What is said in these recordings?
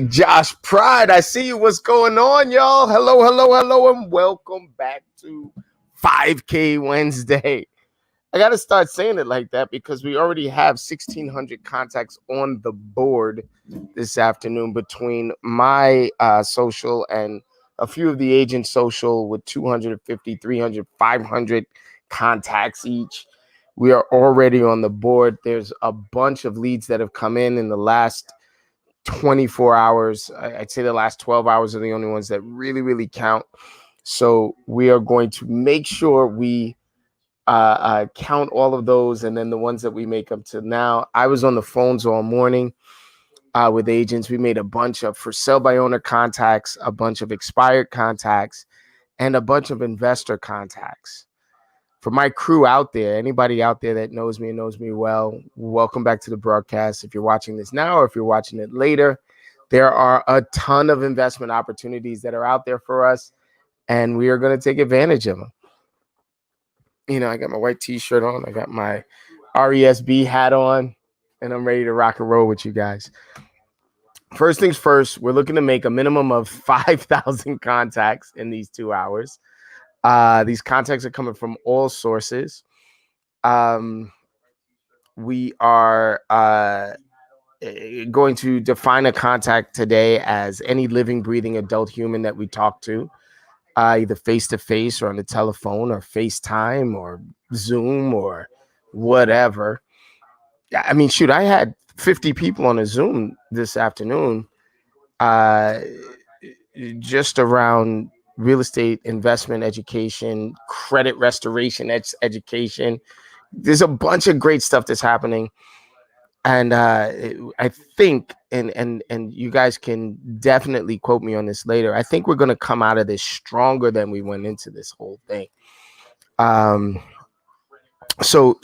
Big Josh Pride, I see you. What's going on, y'all? Hello, hello, hello, and welcome back to 5K Wednesday. I got to start saying it like that because we already have 1,600 contacts on the board this afternoon between my social and a few of the agents' social with 250, 300, 500 contacts each. We are already on the board. There's a bunch of leads that have come in the last 24 hours. I'd say the last 12 hours are the only ones that really count. So we are going to make sure we count all of those, and then the ones that we make up to now. I was on the phones all morning with agents. We made a bunch of for sale by owner contacts, a bunch of expired contacts, and a bunch of investor contacts. For my crew out there, anybody out there that knows me and knows me well, welcome back to the broadcast. If you're watching this now or if you're watching it later, there are a ton of investment opportunities that are out there for us, and we are going to take advantage of them. You know, I got my white t-shirt on, I got my RESB hat on, and I'm ready to rock and roll with you guys. First things first, we're looking to make a minimum of 5,000 contacts in these 2 hours. These contacts are coming from all sources. We are going to define a contact today as any living, breathing adult human that we talk to, either face-to-face or on the telephone or FaceTime or Zoom or whatever. I mean, shoot, I had 50 people on a Zoom this afternoon just around real estate investment education, credit restoration education. There's a bunch of great stuff that's happening. And I think, and you guys can definitely quote me on this later, I think we're going to come out of this stronger than we went into this whole thing. So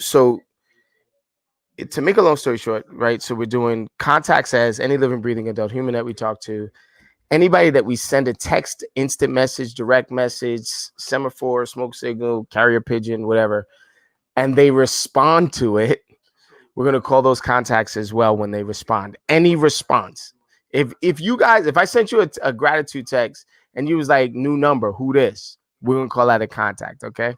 to make a long story short, right? So we're doing contacts as any living, breathing adult human that we talk to. Anybody that we send a text, instant message, direct message, semaphore, smoke signal, carrier pigeon, whatever, and they respond to it, we're going to call those contacts as well when they respond. Any response. If I sent you a gratitude text and you was like, new number, who this? We're going to call that a contact, okay?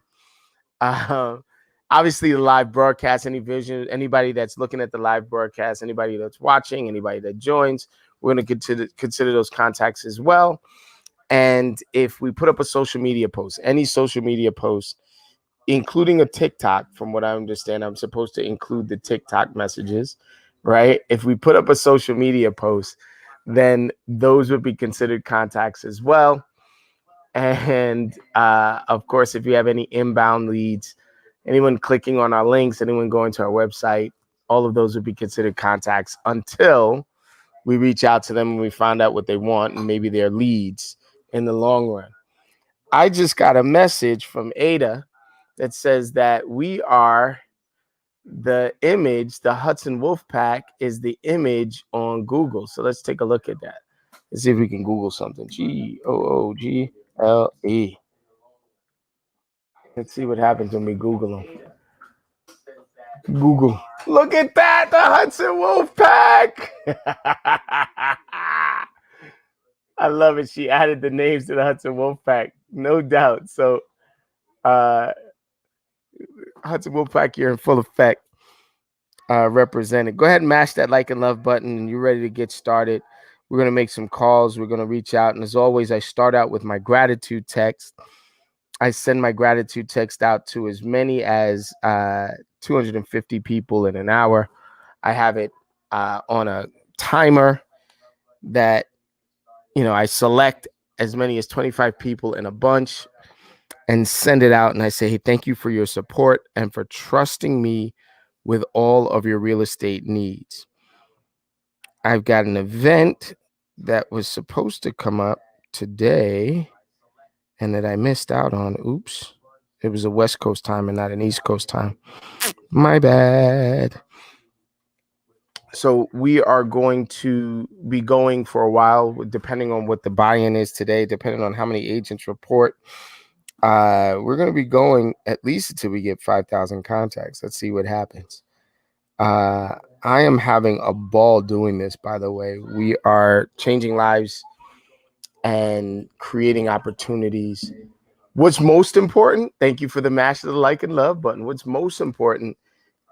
Obviously, the live broadcast, anybody that's looking at the live broadcast, anybody that's watching, anybody that joins, we're going to consider those contacts as well. And if we put up a social media post, any social media post, including a TikTok, from what I understand, I'm supposed to include the TikTok messages, right? If we put up a social media post, then those would be considered contacts as well. And of course, if you have any inbound leads, anyone clicking on our links, anyone going to our website, all of those would be considered contacts until we reach out to them and we find out what they want and maybe their leads in the long run. I just got a message from Ada that says that we are the image, the Hudson Wolfpack is the image on Google. So let's take a look at that. Let's see if we can Google something. Google. Let's see what happens when we Google them. Google. Look at that, the Hudson Wolfpack. I love it. She added the names to the Hudson Wolfpack, no doubt. So Hudson Wolfpack, you're in full effect, represented. Go ahead and mash that like and love button, and you're ready to get started. We're going to make some calls. We're going to reach out. And as always, I start out with my gratitude text. I send my gratitude text out to as many as 250 people in an hour. I have it on a timer that, I select as many as 25 people in a bunch and send it out. And I say, hey, thank you for your support and for trusting me with all of your real estate needs. I've got an event that was supposed to come up today and that I missed out on. Oops. It was a West Coast time and not an East Coast time. My bad. So we are going to be going for a while, depending on what the buy-in is today, depending on how many agents report. We're going to be going at least until we get 5,000 contacts. Let's see what happens. I am having a ball doing this, by the way. We are changing lives and creating opportunities. What's most important, thank you for the mash of the like and love button. What's most important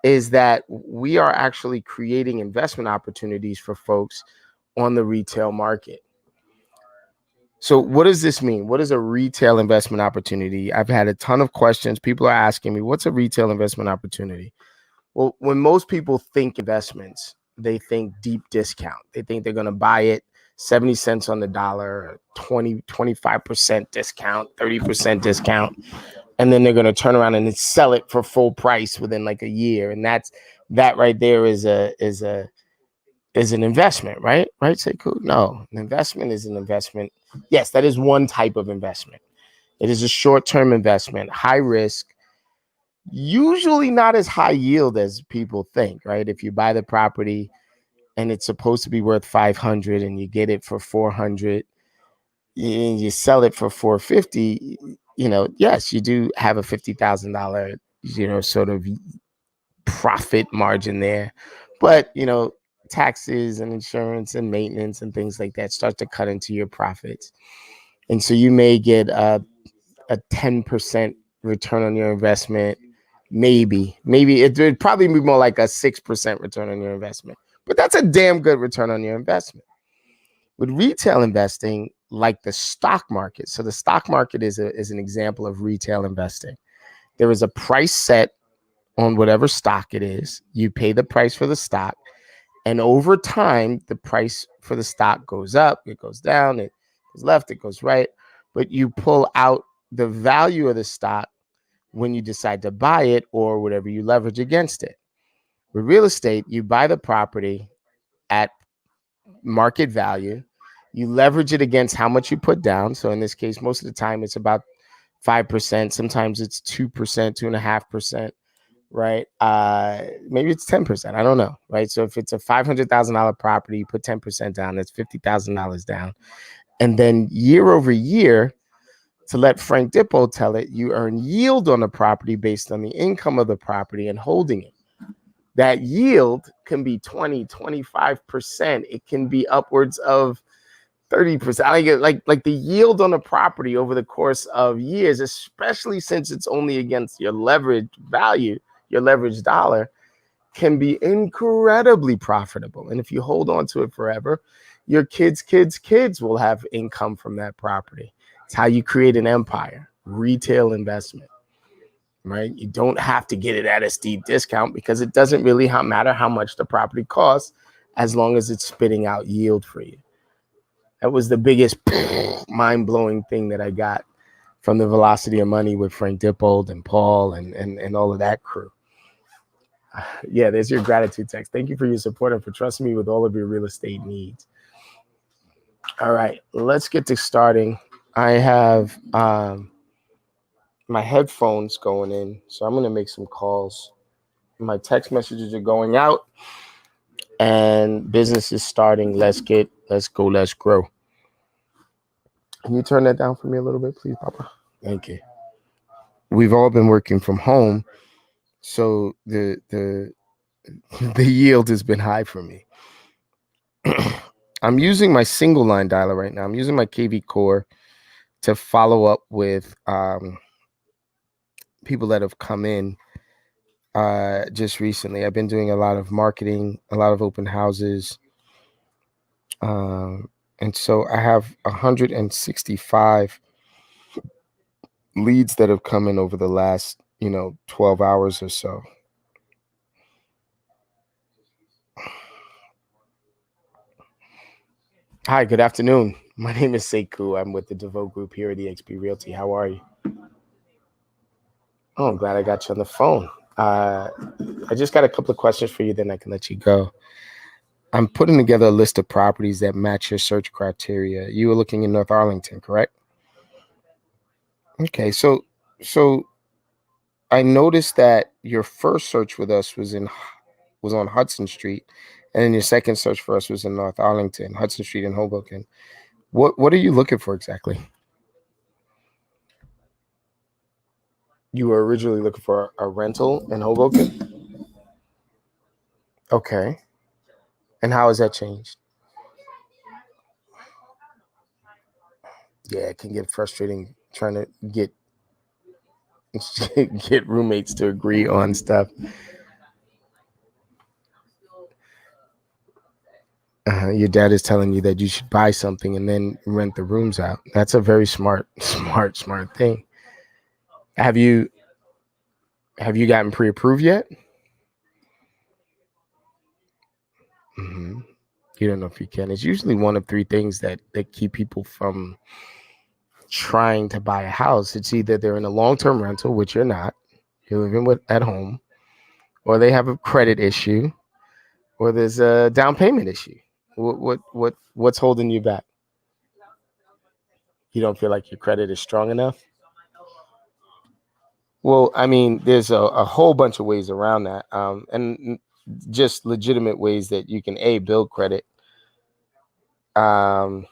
is that we are actually creating investment opportunities for folks on the retail market. So what does this mean? What is a retail investment opportunity? I've had a ton of questions. People are asking me, what's a retail investment opportunity? Well, when most people think investments, they think deep discount. They think they're going to buy it 70 cents on the dollar, 25% discount, 30% discount. And then they're going to turn around and sell it for full price within like a year. And that right there is an investment, right? Right, Sekou? No, an investment is an investment. Yes, that is one type of investment. It is a short-term investment, high risk, usually not as high yield as people think, right? If you buy the property and it's supposed to be worth 500 and you get it for 400 and you sell it for 450, yes, you do have a $50,000, sort of profit margin there. But, taxes and insurance and maintenance and things like that start to cut into your profits. And so you may get a 10% return on your investment. Maybe it would probably be more like a 6% return on your investment, but that's a damn good return on your investment. With retail investing, like the stock market, so the stock market is an example of retail investing. There is a price set on whatever stock it is. You pay the price for the stock, and over time, the price for the stock goes up, it goes down, it goes left, it goes right, but you pull out the value of the stock when you decide to buy it or whatever you leverage against it. With real estate, you buy the property at market value, you leverage it against how much you put down. So in this case, most of the time it's about 5%. Sometimes it's 2%, 2.5%, right? Maybe it's 10%. I don't know, right? So if it's a $500,000 property, you put 10% down, that's $50,000 down. And then year over year, to let Frank Dippo tell it, you earn yield on the property based on the income of the property and holding it. That yield can be 20, 25%. It can be upwards of 30%. I get like the yield on a property over the course of years, especially since it's only against your leverage value, your leverage dollar, can be incredibly profitable. And if you hold on to it forever, your kids' will have income from that property. It's how you create an empire, retail investment, right? You don't have to get it at a steep discount because it doesn't really matter how much the property costs as long as it's spitting out yield for you. That was the biggest mind-blowing thing that I got from the Velocity of Money with Frank Dippold and Paul and all of that crew. Yeah, there's your gratitude text. Thank you for your support and for trusting me with all of your real estate needs. All right, let's get to starting. I have my headphones going in, so I'm going to make some calls. My text messages are going out, and business is starting. Let's go, let's grow. Can you turn that down for me a little bit, please, Papa? Thank you. We've all been working from home, so the yield has been high for me. I'm using my single line dialer right now. I'm using my KV Core to follow up with people that have come in just recently. I've been doing a lot of marketing, a lot of open houses. And so I have 165 leads that have come in over the last, 12 hours or so. Hi, good afternoon. My name is Sekou. I'm with the DeVoe Group here at eXp Realty. How are you? Oh, I'm glad I got you on the phone. I just got a couple of questions for you, then I can let you go. I'm putting together a list of properties that match your search criteria. You were looking in North Arlington, correct? Okay, so I noticed that your first search with us was on Hudson Street, and then your second search for us was in North Arlington, Hudson Street in Hoboken. What are you looking for exactly? You were originally looking for a rental in Hoboken? Okay. And how has that changed? Yeah, it can get frustrating trying to get get roommates to agree on stuff. Your dad is telling you that you should buy something and then rent the rooms out. That's a very smart thing. Have you gotten pre-approved yet? Mm-hmm. You don't know if you can. It's usually one of three things that keep people from trying to buy a house. It's either they're in a long-term rental, which you're not, you're living with at home, or they have a credit issue, or there's a down payment issue. What's holding you back? You don't feel like your credit is strong enough? Well, I mean, there's a whole bunch of ways around that, and just legitimate ways that you can build credit. Why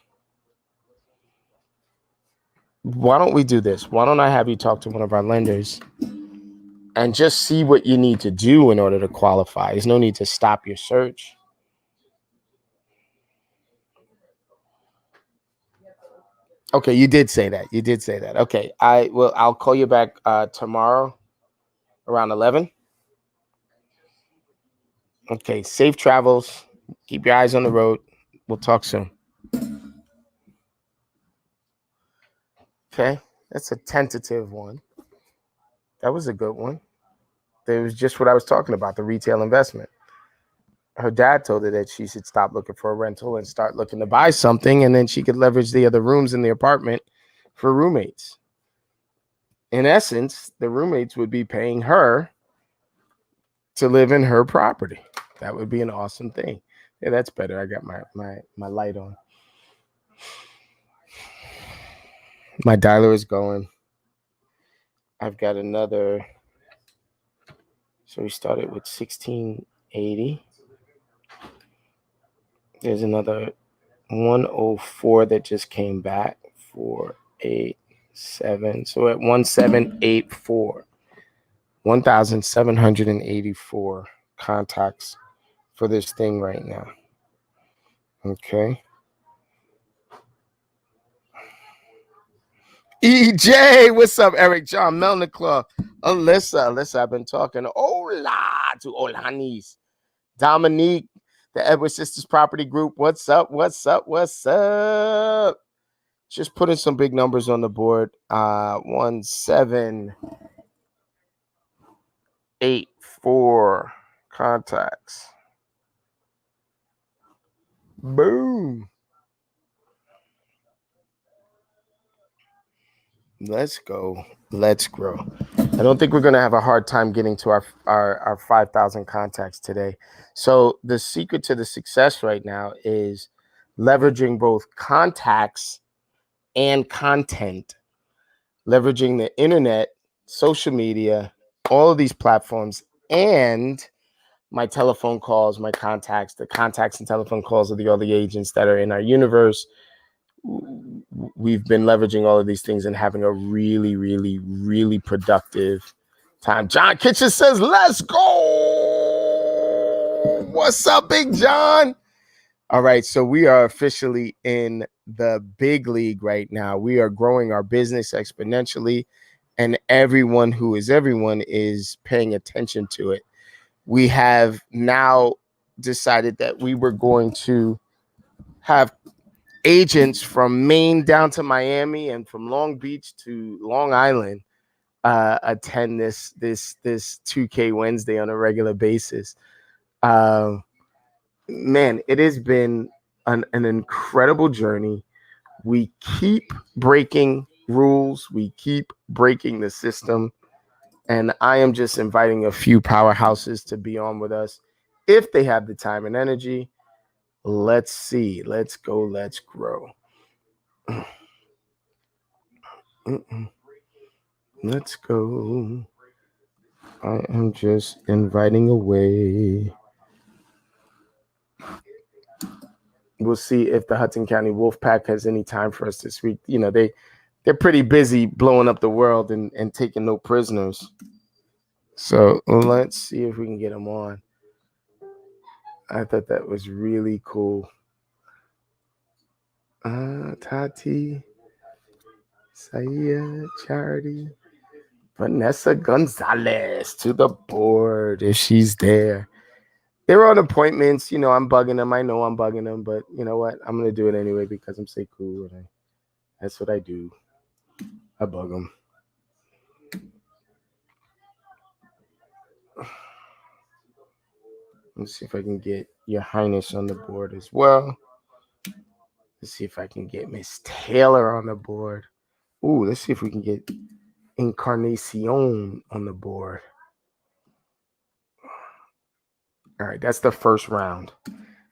don't we do this? Why don't I have you talk to one of our lenders and just see what you need to do in order to qualify? There's no need to stop your search. Okay, you did say that. Okay, I'll call you back tomorrow around 11. Okay, safe travels. Keep your eyes on the road. We'll talk soon. Okay, that's a tentative one. That was a good one. It was just what I was talking about, the retail investment. Her dad told her that she should stop looking for a rental and start looking to buy something, and then she could leverage the other rooms in the apartment for roommates. In essence, the roommates would be paying her to live in her property. That would be an awesome thing. Yeah, that's better. I got my light on. My dialer is going. I've got another. So we started with 1680. There's another 104 that just came back. 487. So at 1784. 1,784 contacts for this thing right now. Okay. EJ, what's up, Eric John Melniclaw, Alyssa, I've been talking hola to Olanis, Dominique, the Edward Sisters Property Group. What's up? Just putting some big numbers on the board. 1784 contacts. Boom. Let's go. Let's grow. I don't think we're going to have a hard time getting to our 5,000 contacts today. So the secret to the success right now is leveraging both contacts and content, leveraging the internet, social media, all of these platforms, and my telephone calls, my contacts, the contacts and telephone calls of all the agents that are in our universe. We've been leveraging all of these things and having a really, really, really productive time. John Kitchen says, let's go. What's up, Big John? All right, so we are officially in the big league right now. We are growing our business exponentially, and everyone is paying attention to it. We have now decided that we were going to have agents from Maine down to Miami and from Long Beach to Long Island attend this 2K Wednesday on a regular basis. Man, it has been an incredible journey. We keep breaking rules. We keep breaking the system. And I am just inviting a few powerhouses to be on with us if they have the time and energy. Let's see. Let's go. Let's grow. Let's go. I am just inviting away. We'll see if the Hudson County Wolfpack has any time for us this week. You know, they're pretty busy blowing up the world and taking no prisoners. So let's see if we can get them on. I thought that was really cool. Tati, Saya, Charity, Vanessa Gonzalez to the board if she's there. They're on appointments. I'm bugging them. I know I'm bugging them, but you know what? I'm going to do it anyway because I'm so cool. And that's what I do. I bug them. Let's see if I can get Your Highness on the board as well. Let's see if I can get Miss Taylor on the board. Ooh, let's see if we can get Encarnacion on the board. All right, that's the first round.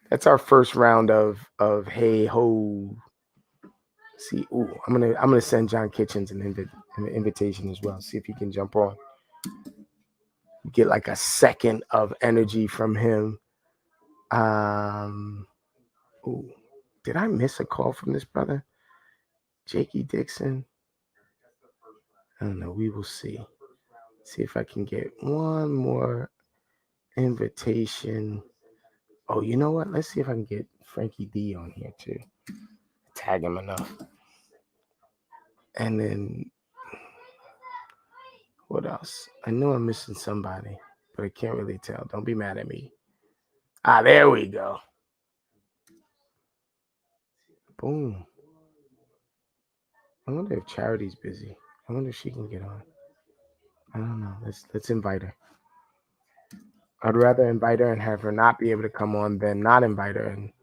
That's our first round of hey ho. See, ooh, I'm gonna send John Kitchens an invitation as well. See if he can jump on. Get like a second of energy from him. Ooh, did I miss a call from this brother? Jakey Dixon. I don't know. We will see. See if I can get one more invitation. Oh, you know what? Let's see if I can get Frankie D on here too. Tag him enough. And then what else? I know I'm missing somebody, but I can't really tell. Don't be mad at me. There we go. Boom. I wonder if Charity's busy. I wonder if she can get on. I don't know. Let's invite her. I'd rather invite her and have her not be able to come on than not invite her and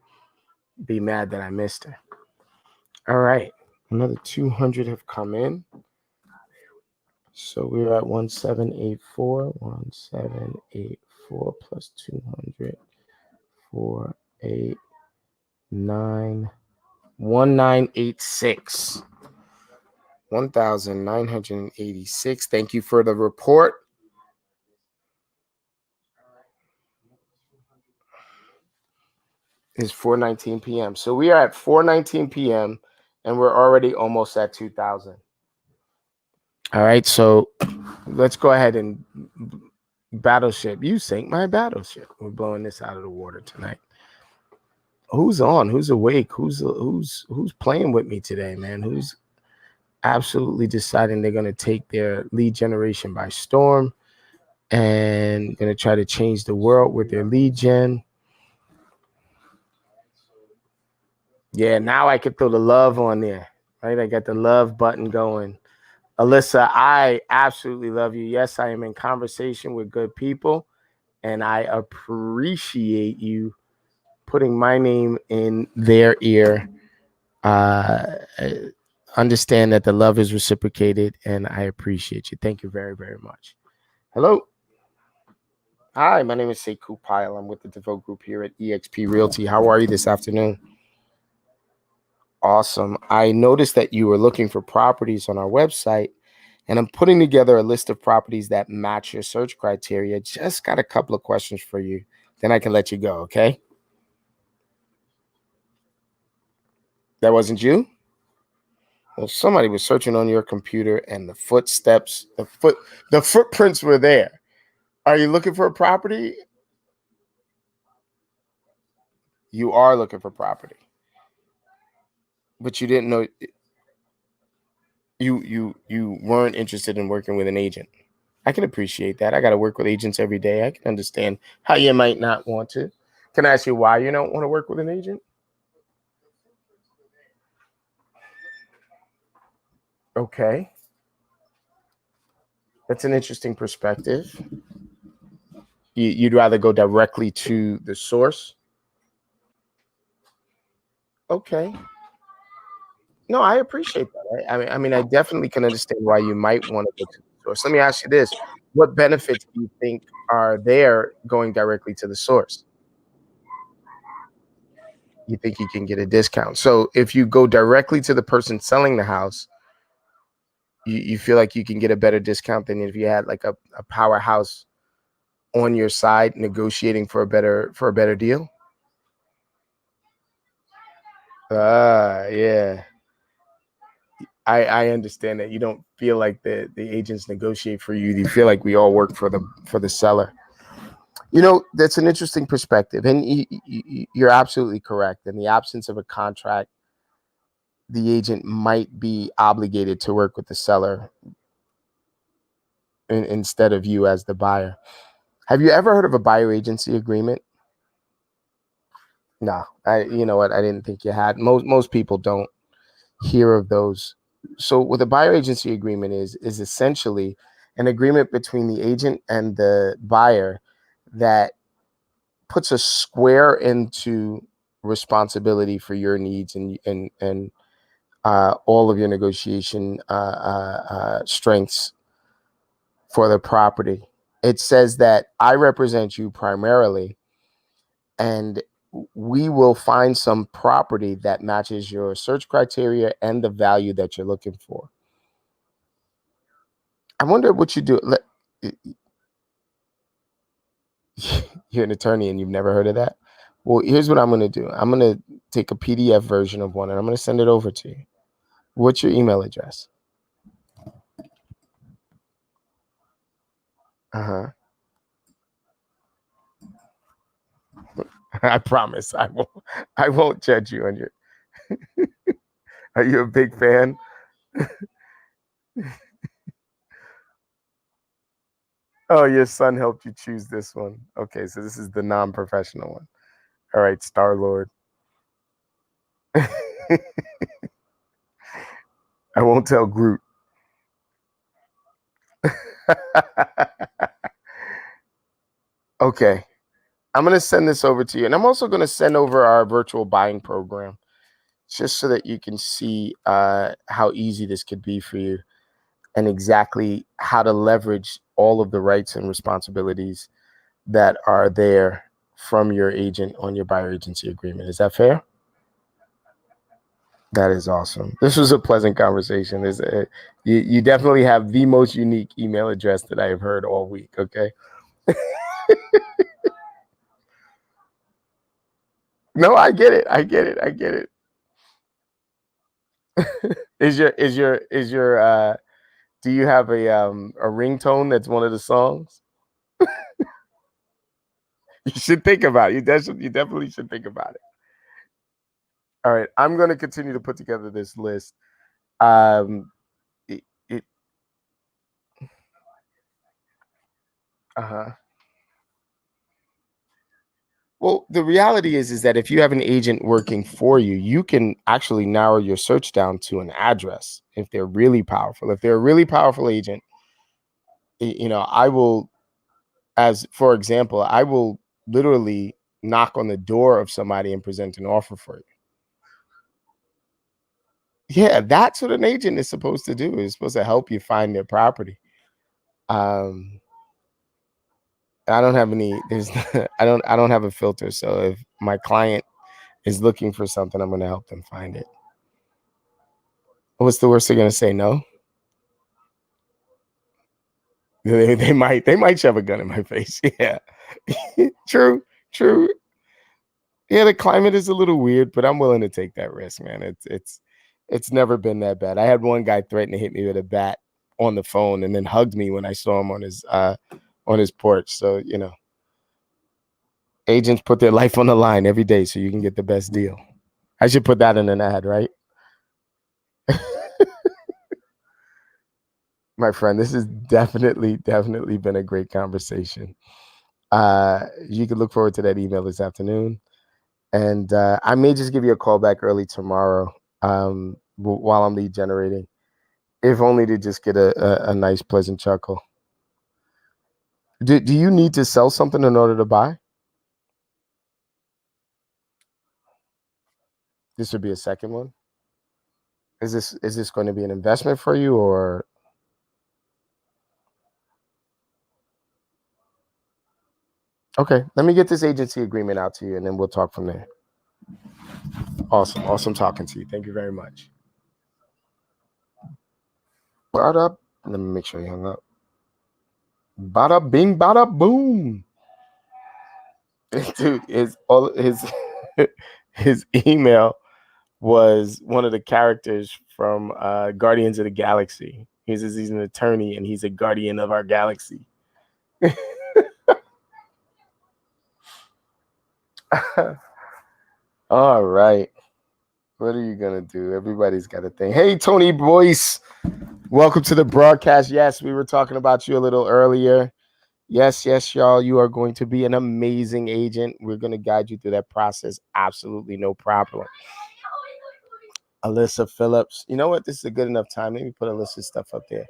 be mad that I missed her. All right. Another 200 have come in. So we're at 1784. 1784 plus 200. 489. 1986. 1986. Thank you for the report. It's 4:19 p.m. So we are at 4:19 p.m. and we're already almost at 2,000. All right, so let's go ahead and battleship. You sink my battleship. We're blowing this out of the water tonight. Who's on? Who's awake? Who's playing with me today, man? Who's absolutely deciding they're going to take their lead generation by storm and going to try to change the world with their lead gen? Yeah, now I can throw the love on there, right? I got the love button going. Alyssa, I absolutely love you. Yes, I am in conversation with good people, and I appreciate you putting my name in their ear. Understand that the love is reciprocated, and I appreciate you. Thank you very, very much. Hello. Hi, my name is Sekou Pyle. I'm with the Devote Group here at eXp Realty. How are you this afternoon? Awesome. I noticed that you were looking for properties on our website, and I'm putting together a list of properties that match your search criteria. Just got a couple of questions for you. Then I can let you go, okay? That wasn't you? Well, somebody was searching on your computer and the footsteps, the footprints were there. Are you looking for a property? You are looking for property. But you didn't know you weren't interested in working with an agent. I can appreciate that. I got to work with agents every day. I can understand how you might not want to. Can I ask you why you don't want to work with an agent? Okay. That's an interesting perspective. You'd rather go directly to the source? Okay. No, I appreciate that. I mean, I definitely can understand why you might want to go to the source. Let me ask you this. What benefits do you think are there going directly to the source? You think you can get a discount. So if you go directly to the person selling the house, you feel like you can get a better discount than if you had like a powerhouse on your side negotiating for a better deal? Yeah. I understand that you don't feel like the agents negotiate for you. You feel like we all work for the seller. That's an interesting perspective, and you're absolutely correct. In the absence of a contract, the agent might be obligated to work with the seller instead of you as the buyer. Have you ever heard of a buyer agency agreement? No, you know what? I didn't think you had. Most people don't hear of those. So what a buyer agency agreement is essentially an agreement between the agent and the buyer that puts a square into responsibility for your needs and all of your negotiation strengths for the property. It says that I represent you primarily, and we will find some property that matches your search criteria and the value that you're looking for. I wonder what you do. You're an attorney and you've never heard of that? Well, here's what I'm going to do. I'm going to take a PDF version of one and I'm going to send it over to you. What's your email address? Uh-huh. I promise I won't judge you on your. Are you a big fan? Oh, your son helped you choose this one. Okay, so this is the non-professional one. All right, Star Lord. I won't tell Groot. Okay, I'm going to send this over to you. And I'm also going to send over our virtual buying program just so that you can see how easy this could be for you and exactly how to leverage all of the rights and responsibilities that are there from your agent on your buyer agency agreement. Is that fair? That is awesome. This was a pleasant conversation. You definitely have the most unique email address that I have heard all week. Okay. No, I get it. I get it. I get it. Is your do you have a ringtone that's one of the songs? You should think about it. You definitely should think about it. All right, I'm going to continue to put together this list. Um, it, it uh-huh. Well, the reality is that if you have an agent working for you, you can actually narrow your search down to an address if they're really powerful. If they're a really powerful agent, I will, as for example, I will literally knock on the door of somebody and present an offer for you. Yeah, that's what an agent is supposed to do. Is supposed to help you find their property. Um, I don't have any. There's I don't have a filter. So if my client is looking for something, I'm going to help them find it. What's the worst they're going to say? No. They might shove a gun in my face. Yeah. True. True. Yeah, the climate is a little weird, but I'm willing to take that risk, man. It's never been that bad. I had one guy threaten to hit me with a bat on the phone and then hugged me when I saw him on his porch. So, agents put their life on the line every day so you can get the best deal. I should put that in an ad, right? My friend, this has definitely been a great conversation. You can look forward to that email this afternoon. And I may just give you a call back early tomorrow while I'm lead generating, if only to just get a nice, pleasant chuckle. Do you need to sell something in order to buy? This would be a second one. Is this going to be an investment for you or? Okay, let me get this agency agreement out to you and then we'll talk from there. Awesome talking to you. Thank you very much. Bada, let me make sure you hung up. Bada bing, bada boom. Dude, his his email was one of the characters from Guardians of the Galaxy. He's an attorney and he's a guardian of our galaxy. All right. What are you going to do? Everybody's got a thing. Hey, Tony Boyce. Welcome to the broadcast. Yes, we were talking about you a little earlier. Yes, y'all. You are going to be an amazing agent. We're going to guide you through that process. Absolutely no problem. Alyssa Phillips. You know what? This is a good enough time. Let me put Alyssa's stuff up there.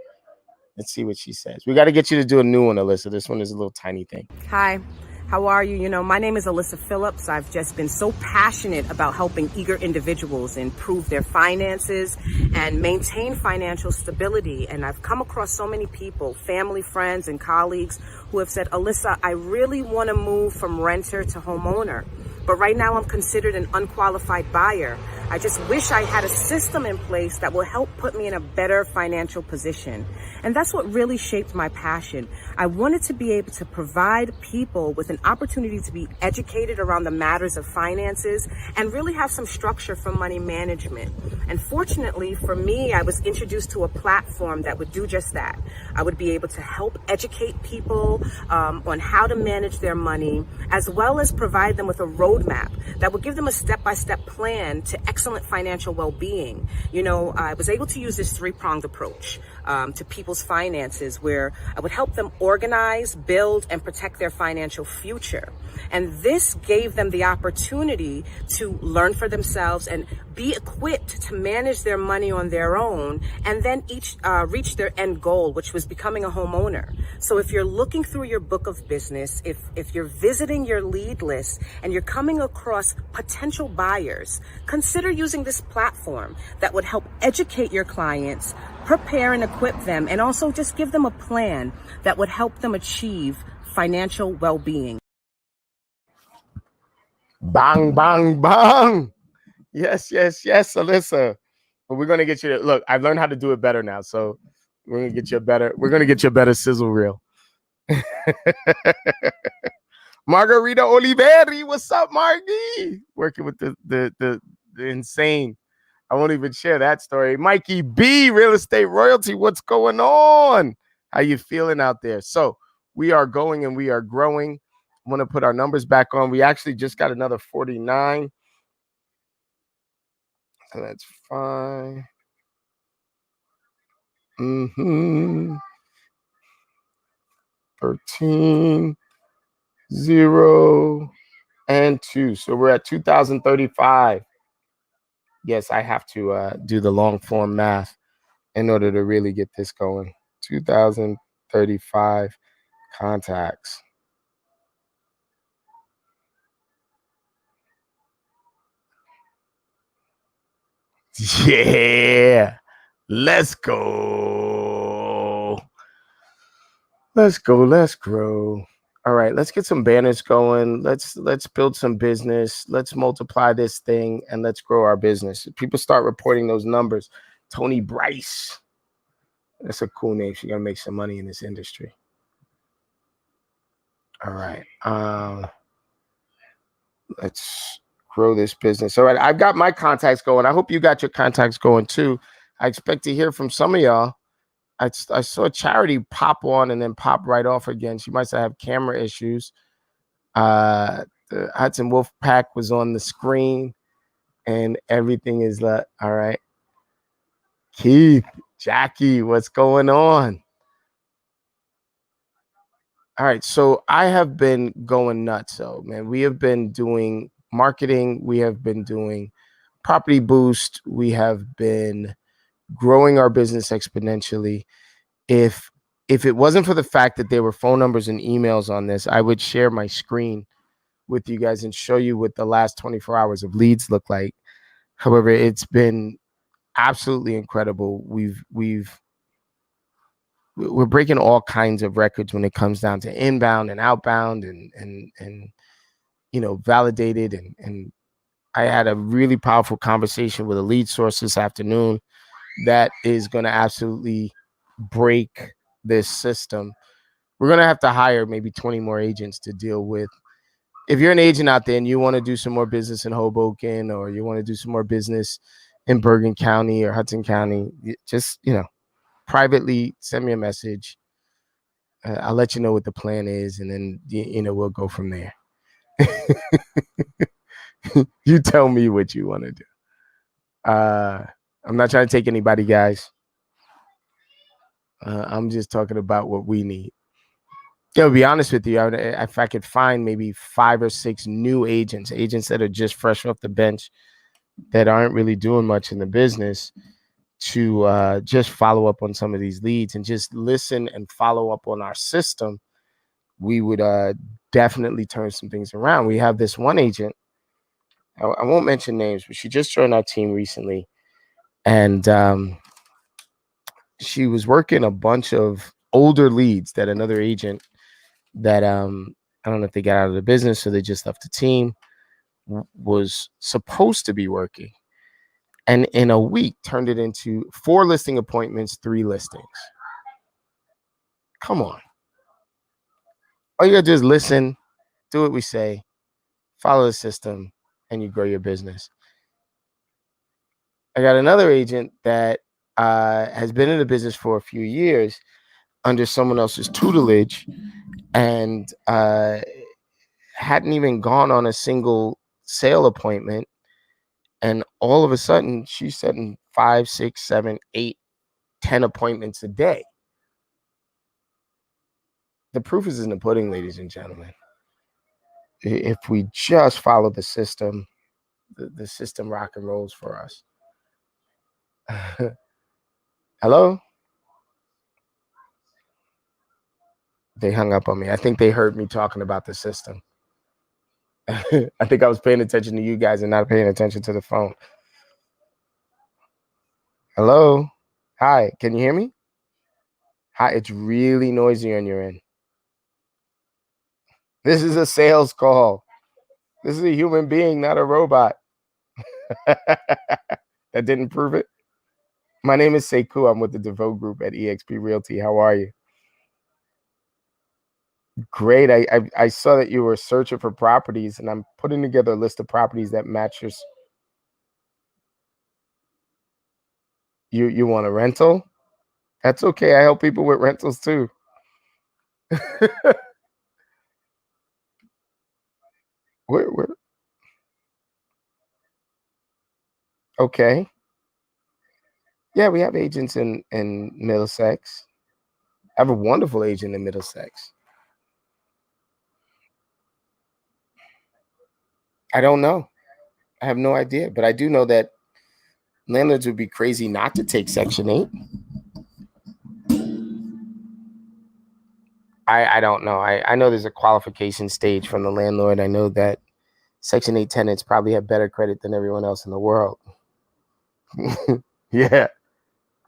Let's see what she says. We got to get you to do a new one, Alyssa. This one is a little tiny thing. Hi, how are you? You know, my name is Alyssa Phillips. I've just been so passionate about helping eager individuals improve their finances and maintain financial stability. And I've come across so many people, family, friends, and colleagues who have said, Alyssa, I really want to move from renter to homeowner. But right now I'm considered an unqualified buyer. I just wish I had a system in place that will help put me in a better financial position. And that's what really shaped my passion. I wanted to be able to provide people with an opportunity to be educated around the matters of finances and really have some structure for money management. And fortunately for me, I was introduced to a platform that would do just that. I would be able to help educate people on how to manage their money, as well as provide them with a roadmap that would give them a step-by-step plan to excellent financial well-being. You know, I was able to use this three-pronged approach to people's finances, where I would help them organize, build, and protect their financial future. And this gave them the opportunity to learn for themselves and be equipped to manage their money on their own, and then reach their end goal, which was becoming a homeowner. So if you're looking through your book of business, if you're visiting your lead list and you're coming across potential buyers, consider using this platform that would help educate your clients, prepare and equip them, and also just give them a plan that would help them achieve financial well-being. Bang, bang, bang. Yes, Alyssa. But we're gonna get you to look. I've learned how to do it better now, so we're gonna get you a better sizzle reel. Margarita Oliveri, what's up, Margie? Working with the insane. I won't even share that story. Mikey B, real estate royalty. What's going on? How you feeling out there? So we are going and we are growing. I want to put our numbers back on. We actually just got another 49. So that's fine. 13, 0, and 2. So we're at 2035. Yes, I have to do the long form math in order to really get this going. 2035 contacts. Yeah, let's go. Let's grow. All right, let's get some banners going. Let's build some business. Let's multiply this thing and let's grow our business. People start reporting those numbers. Tony Bryce. That's a cool name. She's gonna make some money in this industry. All right. Let's grow this business. All right, I've got my contacts going. I hope you got your contacts going too. I expect to hear from some of y'all. I saw Charity pop on and then pop right off again. She must have camera issues. The Hudson Wolf Pack was on the screen and everything is all right. Keith, Jackie, what's going on? All right, so I have been going nuts. So, man, we have been doing marketing. We have been doing property boost. We have been growing our business exponentially. If it wasn't for the fact that there were phone numbers and emails on this, I would share my screen with you guys and show you what the last 24 hours of leads look like. However, it's been absolutely incredible. We're breaking all kinds of records when it comes down to inbound and outbound and validated. And I had a really powerful conversation with a lead source this afternoon that is going to absolutely break this system. We're going to have to hire maybe 20 more agents to deal with. If you're an agent out there and you want to do some more business in Hoboken, or you want to do some more business in Bergen County or Hudson County, just, privately send me a message. I'll let you know what the plan is, and then, we'll go from there. You tell me what you want to do. I'm not trying to take anybody, guys. I'm just talking about what we need. Yeah, to be honest with you, if I could find maybe 5 or 6 new agents that are just fresh off the bench, that aren't really doing much in the business, to just follow up on some of these leads and just listen and follow up on our system, we would definitely turn some things around. We have this one agent. I won't mention names, but she just joined our team recently, and she was working a bunch of older leads that another agent that I don't know if they got out of the business or they just left the team was supposed to be working, and in a week turned it into 4 listing appointments, 3 listings. Come on. All you gotta do is listen, do what we say, follow the system, and you grow your business. I got another agent that has been in the business for a few years under someone else's tutelage, and hadn't even gone on a single sale appointment. And all of a sudden, she's setting 5, 6, 7, 8, 10 appointments a day. The proof is in the pudding, ladies and gentlemen. If we just follow the system, the system rock and rolls for us. Hello? They hung up on me. I think they heard me talking about the system. I think I was paying attention to you guys and not paying attention to the phone. Hello? Hi, can you hear me? Hi, it's really noisy on your end. This is a sales call. This is a human being, not a robot. That didn't prove it. My name is Sekou. I'm with the DeVoe Group at eXp Realty. How are you? Great. I saw that you were searching for properties, and I'm putting together a list of properties that match your. You want a rental? That's okay. I help people with rentals too. We're okay. Yeah, we have agents in Middlesex. I have a wonderful agent in Middlesex. I don't know. I have no idea, but I do know that landlords would be crazy not to take Section 8. I don't know. I know there's a qualification stage from the landlord. I know that Section 8 tenants probably have better credit than everyone else in the world. Yeah.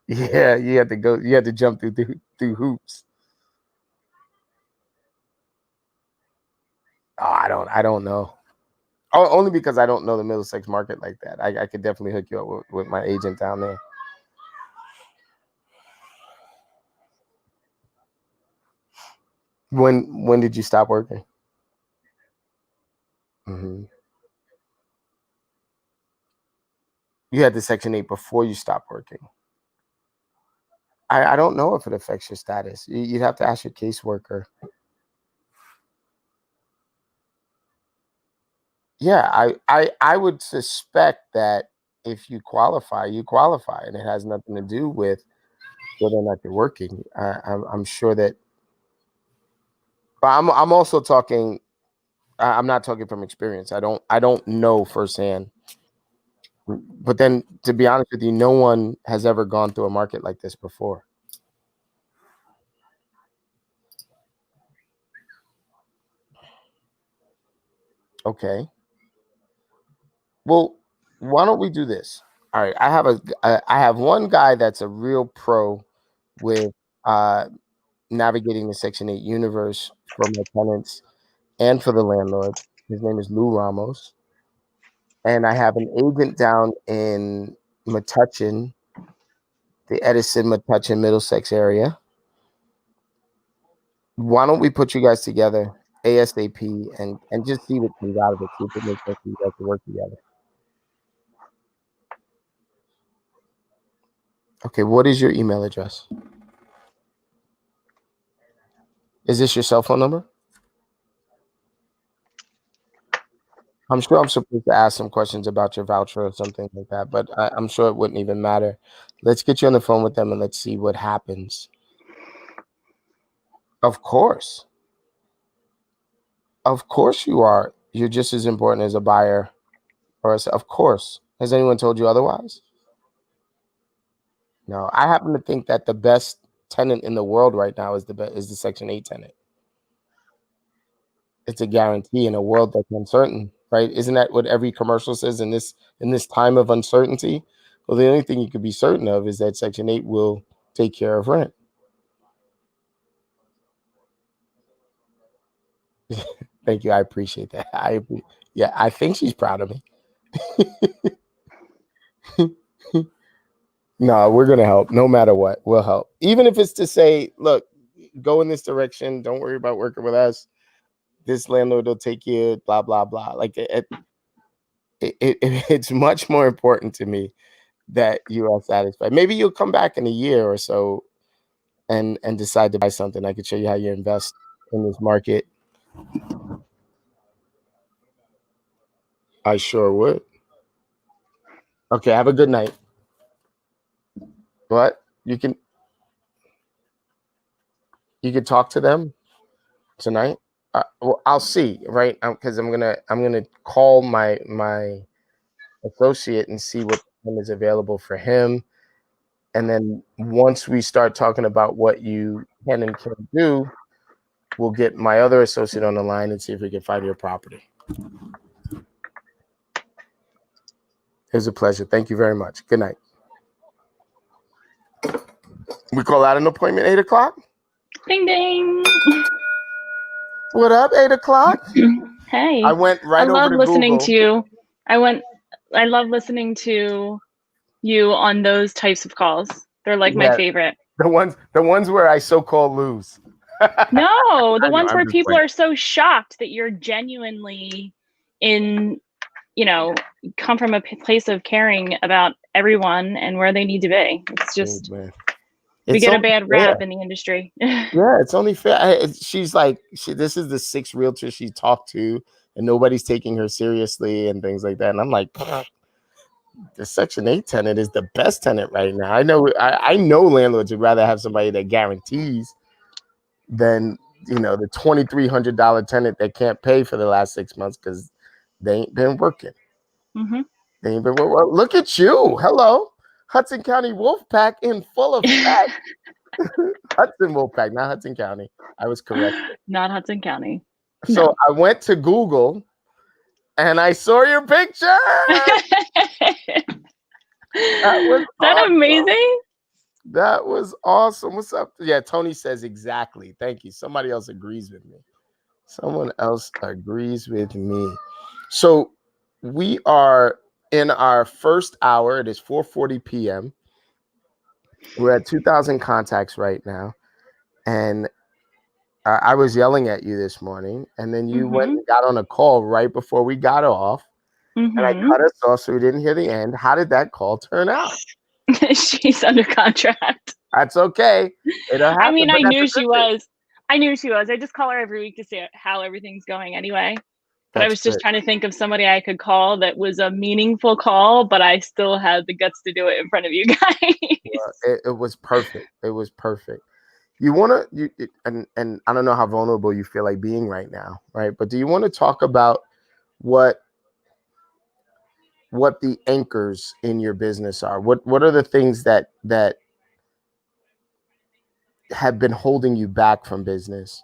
Yeah, you have to jump through hoops. Oh, I don't know. Oh, only because I don't know the Middlesex market like that. I could definitely hook you up with my agent down there. When did you stop working? Mm-hmm. You had the Section 8 before you stopped working. I don't know if it affects your status. You'd have to ask your caseworker. Yeah, I would suspect that if you qualify, you qualify, and it has nothing to do with whether or not you're working. I'm sure that. But I'm also talking. I'm not talking from experience. I don't know firsthand. But then, to be honest with you, no one has ever gone through a market like this before. Okay. Well, why don't we do this? All right. I have one guy that's a real pro with uh, navigating the Section 8 universe for my tenants and for the landlord. His name is Lou Ramos. And I have an agent down in Metuchen, the Edison, Metuchen, Middlesex area. Why don't we put you guys together ASAP and just see what comes out of it, see if it makes sense for you guys to work together. Okay, what is your email address? Is this your cell phone number? I'm sure I'm supposed to ask some questions about your voucher or something like that, but I'm sure it wouldn't even matter. Let's get you on the phone with them and let's see what happens. Of course. Of course you are. You're just as important as a buyer or as, of course. Has anyone told you otherwise? No. I happen to think that the best tenant in the world right now is the Section 8 tenant. It's a guarantee in a world that's uncertain, right? Isn't that what every commercial says in this time of uncertainty? Well, the only thing you could be certain of is that Section 8 will take care of rent. Thank you. I appreciate that. Yeah, I think she's proud of me. No, we're gonna help no matter what. We'll help. Even if it's to say, look, go in this direction, don't worry about working with us. This landlord will take you, blah, blah, blah. Like it's much more important to me that you are satisfied. Maybe you'll come back in a year or so and decide to buy something. I could show you how you invest in this market. I sure would. Okay, have a good night. What? You can talk to them tonight. Well, I'll see, right? Because I'm gonna call my associate and see what time is available for him. And then once we start talking about what you can and can't do, we'll get my other associate on the line and see if we can find your property. It was a pleasure. Thank you very much. Good night. We call out an appointment 8 o'clock. Ding ding. What up, 8 o'clock? Hey. I went right over to listening Google. to you. I love listening to you on those types of calls. They're like my favorite. The ones where I so-called lose. No, the ones where people are so shocked that you're genuinely come from a place of caring about everyone and where they need to be. It's just, we get a bad rap in the industry. Yeah, it's only fair. She's like, this is the 6th realtor she talked to, and nobody's taking her seriously and things like that. And I'm like, the Section 8 tenant is the best tenant right now. I know landlords would rather have somebody that guarantees than the $2,300 tenant that can't pay for the last 6 months because they ain't been working. Mm-hmm. They ain't been well, look at you. Hello, Hudson County Wolfpack in full effect. Hudson Wolfpack, not Hudson County. I was correct. Not Hudson County. So no. I went to Google and I saw your picture. That awesome. Amazing? That was awesome. What's up? Yeah, Tony says exactly. Thank you. Somebody else agrees with me. Someone else agrees with me. So we are in our first hour. It is 4:40 p.m. We're at 2,000 contacts right now. And I was yelling at you this morning. And then you went and got on a call right before we got off. And I cut us off so we didn't hear the end. How did that call turn out? She's under contract. That's okay. It'll happen, I mean, I knew she was. I just call her every week to see how everything's going anyway. But I was just trying to think of somebody I could call that was a meaningful call, but I still had the guts to do it in front of you guys. Well, it was perfect. It was perfect. You want to, and I don't know how vulnerable you feel like being right now, right? But do you want to talk about what the anchors in your business are? What are the things that have been holding you back from business,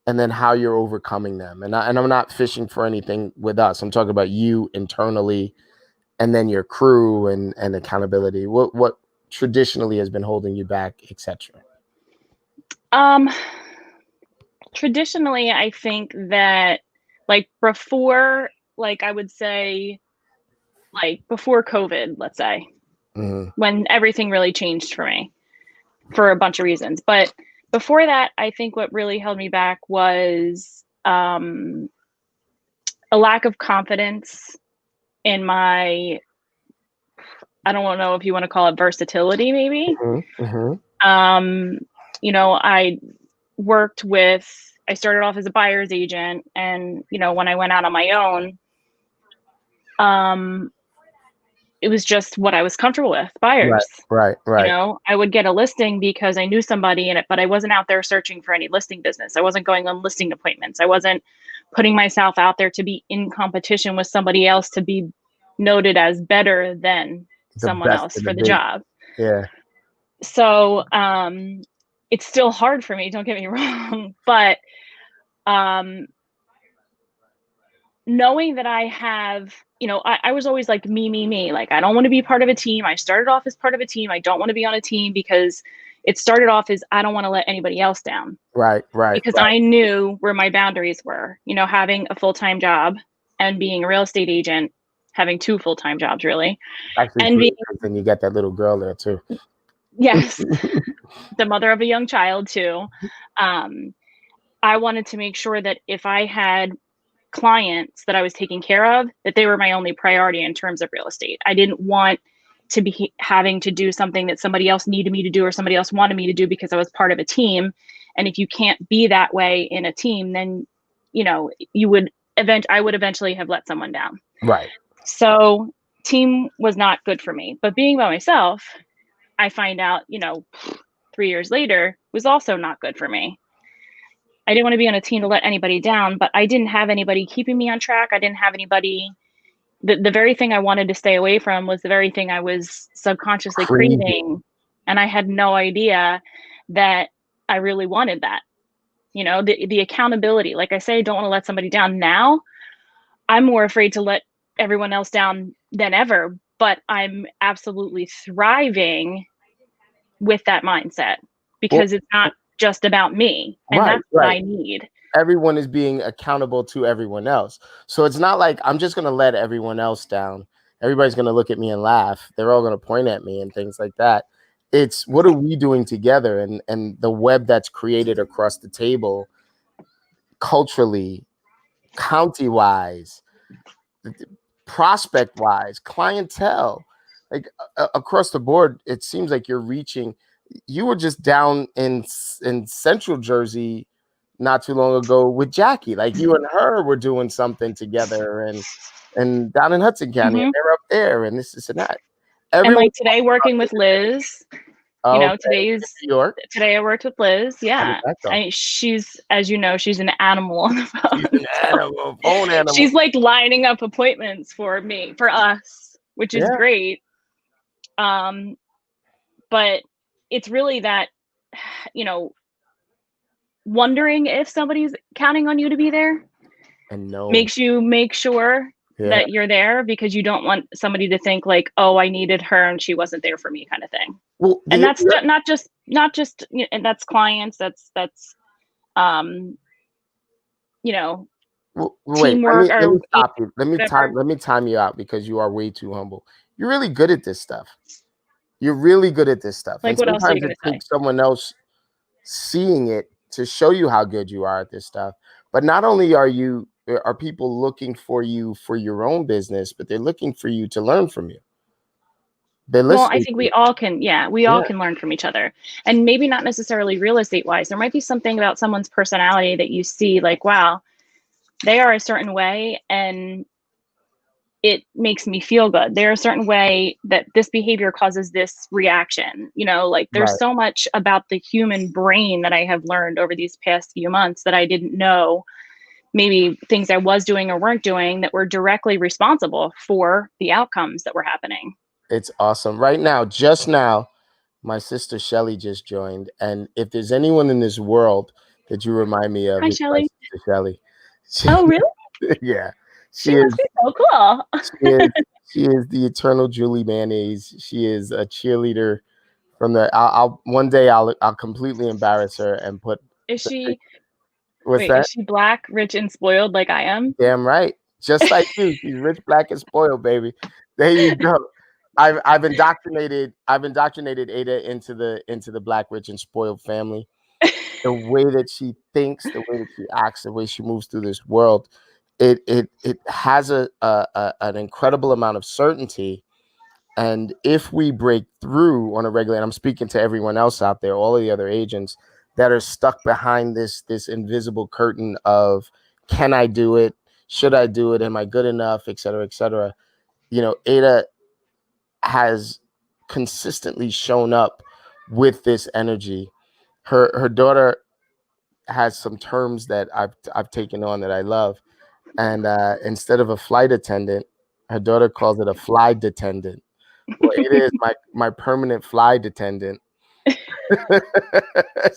and then how you're overcoming them? And I'm not fishing for anything with us. I'm talking about you internally, and then your crew and accountability. What traditionally has been holding you back, etc. Traditionally, I think that before, I would say, before COVID, let's say, when everything really changed for me for a bunch of reasons. But before that, I think what really held me back was a lack of confidence in my, I don't know if you want to call it versatility, maybe. I started off as a buyer's agent, and when I went out on my own, it was just what I was comfortable with, buyers. Right. You know, I would get a listing because I knew somebody in it, but I wasn't out there searching for any listing business. I wasn't going on listing appointments. I wasn't putting myself out there to be in competition with somebody else to be noted as better than someone else for the job. Yeah. So it's still hard for me, don't get me wrong, but knowing that I have, you know, I was always like me. Like, I don't want to be part of a team. I started off as part of a team. I don't want to be on a team because it started off as I don't want to let anybody else down. Right. Because I knew where my boundaries were, you know, having a full-time job and being a real estate agent, having 2 full-time jobs really. Actually, and then you got that little girl there too. Yes. The mother of a young child too. I wanted to make sure that if I had clients that I was taking care of, that they were my only priority in terms of real estate. I didn't want to be having to do something that somebody else needed me to do or somebody else wanted me to do because I was part of a team. And if you can't be that way in a team, then, you know, I would eventually have let someone down. Right. So team was not good for me. But being by myself, I find out, you know, 3 years later was also not good for me. I didn't want to be on a team to let anybody down, but I didn't have anybody keeping me on track. I didn't have anybody. The very thing I wanted to stay away from was the very thing I was subconsciously craving. And I had no idea that I really wanted that. You know, the accountability. Like I say, I don't want to let somebody down now. I'm more afraid to let everyone else down than ever, but I'm absolutely thriving with that mindset because it's not just about me, and that's what I need. Everyone is being accountable to everyone else. So it's not like I'm just going to let everyone else down. Everybody's going to look at me and laugh. They're all going to point at me and things like that. It's what are we doing together, and the web that's created across the table, culturally, county-wise, prospect-wise, clientele, like across the board. It seems like you're reaching. You were just down in Central Jersey not too long ago with Jackie. Like, you and her were doing something together, and down in Hudson County, and they're up there, and this and that. And like today, working with Liz. You know, New York. Today I worked with Liz. Yeah. She's, as you know, she's an animal on the phone. She's an animal, phone animal. She's like lining up appointments for us, which is great. But it's really that, you know, wondering if somebody's counting on you to be there and makes you make sure that you're there, because you don't want somebody to think like, oh, I needed her and she wasn't there for me, kind of thing. Well, and that's not just, you know, and that's clients. That's you know, teamwork. Let me time you out, because you are way too humble. You're really good at this stuff. Like, what else are you going to say? Someone else seeing it to show you how good you are at this stuff. But not only are people looking for you for your own business, but they're looking for you to learn from you. Well, I think we all can learn from each other, and maybe not necessarily real estate wise. There might be something about someone's personality that you see like, wow, they are a certain way and it makes me feel good. They're a certain way that this behavior causes this reaction. You know, like there's so much about the human brain that I have learned over these past few months that I didn't know. Maybe things I was doing or weren't doing that were directly responsible for the outcomes that were happening. It's awesome. Right now, just now, my sister Shelly just joined. And if there's anyone in this world that you remind me of, hi, Shelly. Shelly. Oh, really? Yeah. She must be so cool. she is the eternal Julie Mayonnaise. She is a cheerleader from the. One day I'll completely embarrass her and put. Is she? What's that? Is she black, rich, and spoiled like I am? Damn right. Just like you. She's rich, black, and spoiled, baby. There you go. I've indoctrinated Ada into the black, rich, and spoiled family. The way that she thinks, the way that she acts, the way she moves through this world, it has an incredible amount of certainty. And if we break through on a regular, and I'm speaking to everyone else out there, all of the other agents that are stuck behind this invisible curtain of, can I do it? Should I do it? Am I good enough? Et cetera, et cetera. Ada has consistently shown up with this energy. Her daughter has some terms that I've taken on that I love, and instead of a flight attendant, her daughter calls it a fly detendant. Well, Ada is my permanent fly detendant.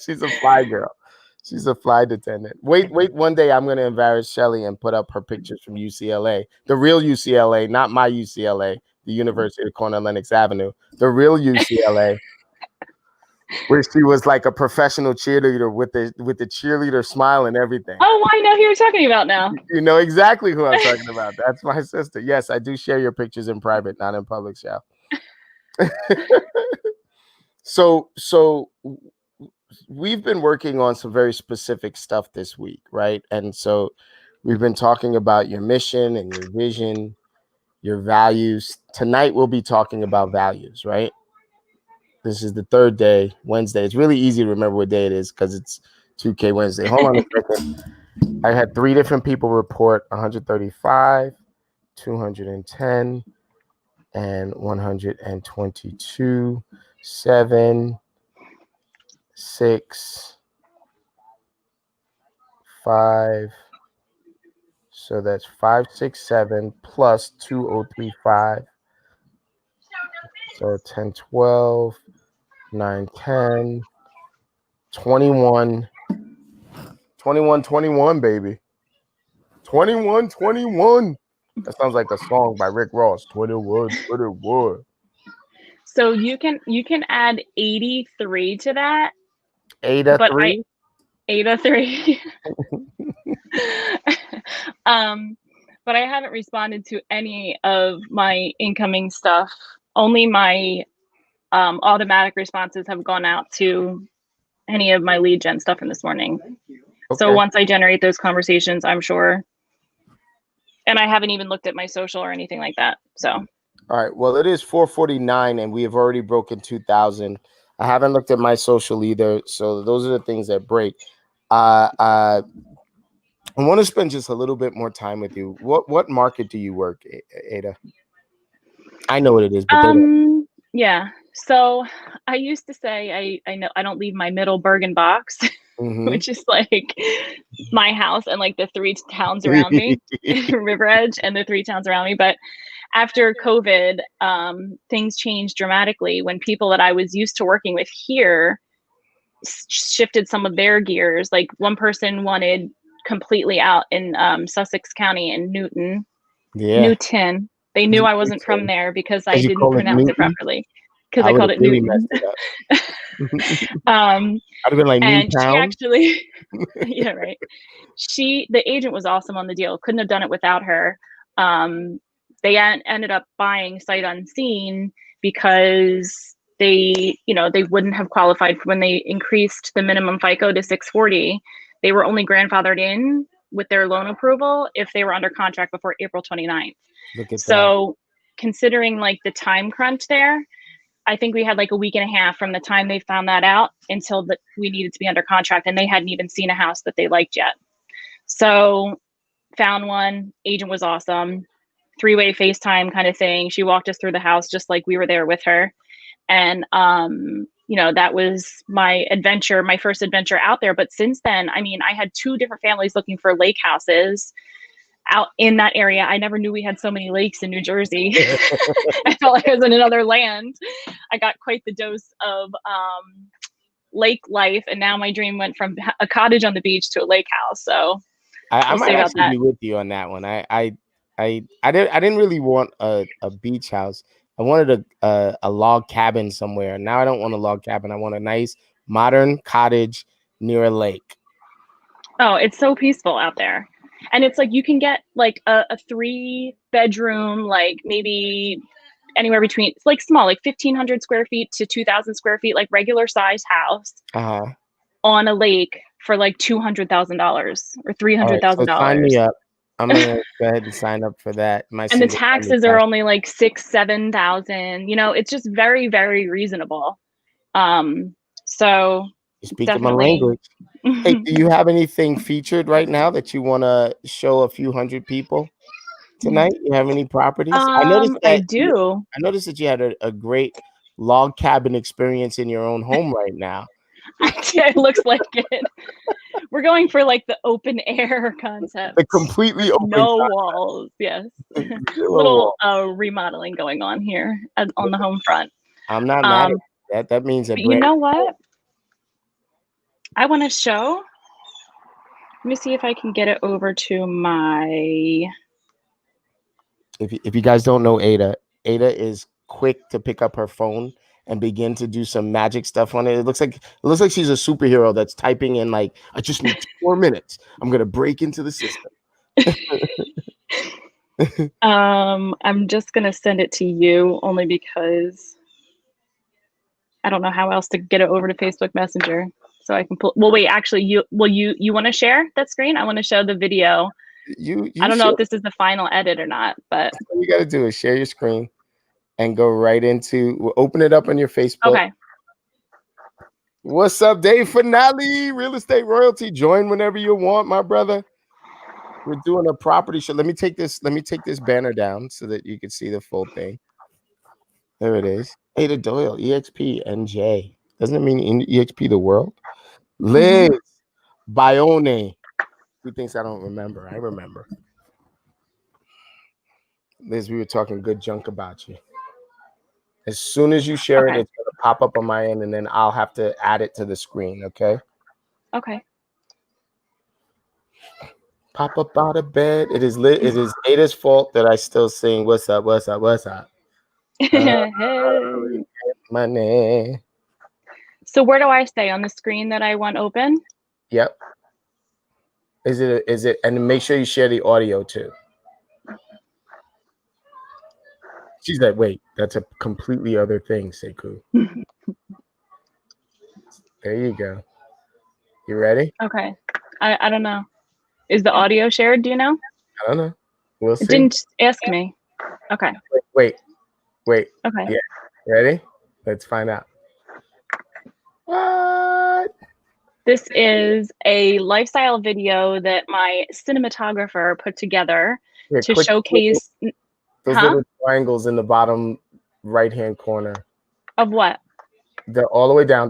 She's a fly girl. She's a fly attendant. Wait, one day I'm going to embarrass Shelly and put up her pictures from UCLA, the real UCLA, not my UCLA, the University of Cornell Lenox Avenue, the real UCLA, where she was like a professional cheerleader with the cheerleader smile and everything. Oh, I know who you're talking about now. You know exactly who I'm talking about. That's my sister. Yes, I do share your pictures in private, not in public, Shell. So we've been working on some very specific stuff this week, right? And so we've been talking about your mission and your vision, your values. Tonight we'll be talking about values, right? This is the third day, Wednesday. It's really easy to remember what day it is because it's 2K Wednesday. Hold on a second. I had 3 different people report 135, 210, and 122, 7, 6, 5. So that's 5, 6, 7 plus 2035. So 10, 12, 9, 10, 21, 21, 21, baby. 21, 21. That sounds like a song by Rick Ross. 21, 21. So you can add 83 to that. Ada 3? Ada 3. But I haven't responded to any of my incoming stuff. Only my automatic responses have gone out to any of my lead gen stuff in this morning. Okay. So once I generate those conversations, I'm sure. And I haven't even looked at my social or anything like that. So. All right. Well, it is 4:49 and we have already broken 2,000. I haven't looked at my social either. So those are the things that break. I want to spend just a little bit more time with you. What market do you work, Ada? I know what it is, but yeah. So I used to say I know I don't leave my middle Bergen box, which is like my house and like the 3 towns around me, River Edge and the 3 towns around me. But after COVID, things changed dramatically when people that I was used to working with here shifted some of their gears. Like one person wanted completely out in Sussex County in Newton. They knew I wasn't from there because I didn't pronounce it properly. Because I called it really Newton. I'd have been like, and she actually, yeah, right. The agent was awesome on the deal. Couldn't have done it without her. They ended up buying sight unseen because they wouldn't have qualified for when they increased the minimum FICO to 640. They were only grandfathered in with their loan approval if they were under contract before April 29th. So considering like the time crunch there, I think we had like a week and a half from the time they found that out until we needed to be under contract, and they hadn't even seen a house that they liked yet. So found one, agent was awesome, 3-way FaceTime kind of thing. She walked us through the house just like we were there with her. And, that was my adventure, my first adventure out there. But since then, I mean, I had 2 different families looking for lake houses out in that area. I never knew we had so many lakes in New Jersey. I felt like I was in another land. I got quite the dose of lake life, and now my dream went from a cottage on the beach to a lake house. So I might actually be with you on that one. I didn't really want a beach house. I wanted a log cabin somewhere. Now I don't want a log cabin. I want a nice modern cottage near a lake. Oh, it's so peaceful out there. And it's like you can get like a 3-bedroom, like maybe anywhere between, it's like small, like 1,500 square feet to 2,000 square feet, like regular size house on a lake for like $200,000 or $300,000. So sign me up. I'm gonna go ahead and sign up for that. And the taxes are only like $6,000-7,000. It's just very, very reasonable. So you're speaking my language. Hey, do you have anything featured right now that you want to show a few hundred people? tonight? You have any properties? I noticed I that do. I noticed that you had a great log cabin experience in your own home right now. It looks like it. We're going for like the open air concept. The completely open no walls. Yes. Little remodeling going on here on the home front. I'm not mad at that. That means you know what? I want to show. Let me see if I can get it over to my. If you guys don't know Ada is quick to pick up her phone and begin to do some magic stuff on it. It looks like she's a superhero that's typing in like, I just need 4 minutes. I'm gonna break into the system. I'm just gonna send it to you only because I don't know how else to get it over to Facebook Messenger. So I can pull. Well, wait. Actually, you want to share that screen? I want to show the video. I don't know if this is the final edit or not, but all you got to do is share your screen and go right into. We'll open it up on your Facebook. Okay. What's up, Dave Finale? Real estate royalty. Join whenever you want, my brother. We're doing a property show. Let me take this banner down so that you can see the full thing. There it is. Ada Doyle, EXP NJ. Doesn't it mean EXP the world? Liz Bione. Who thinks I don't remember? I remember. Liz, we were talking good junk about you. As soon as you share it, it's going to pop up on my end, and then I'll have to add it to the screen, okay? Okay. Pop up out of bed. It is Ada's fault that I still sing, what's up, what's up, what's up? Hey. Money. So where do I stay? On the screen that I want open? Yep. Is it, and make sure you share the audio too. She's like, wait, that's a completely other thing, Sekou. There you go. You ready? Okay. I don't know. Is the audio shared? Do you know? I don't know. We'll see. It didn't ask me. Okay. Wait. Okay. Yeah. Ready? Let's find out. What? This is a lifestyle video that my cinematographer put together to showcase. Those little triangles in the bottom right-hand corner. Of what? They're all the way down.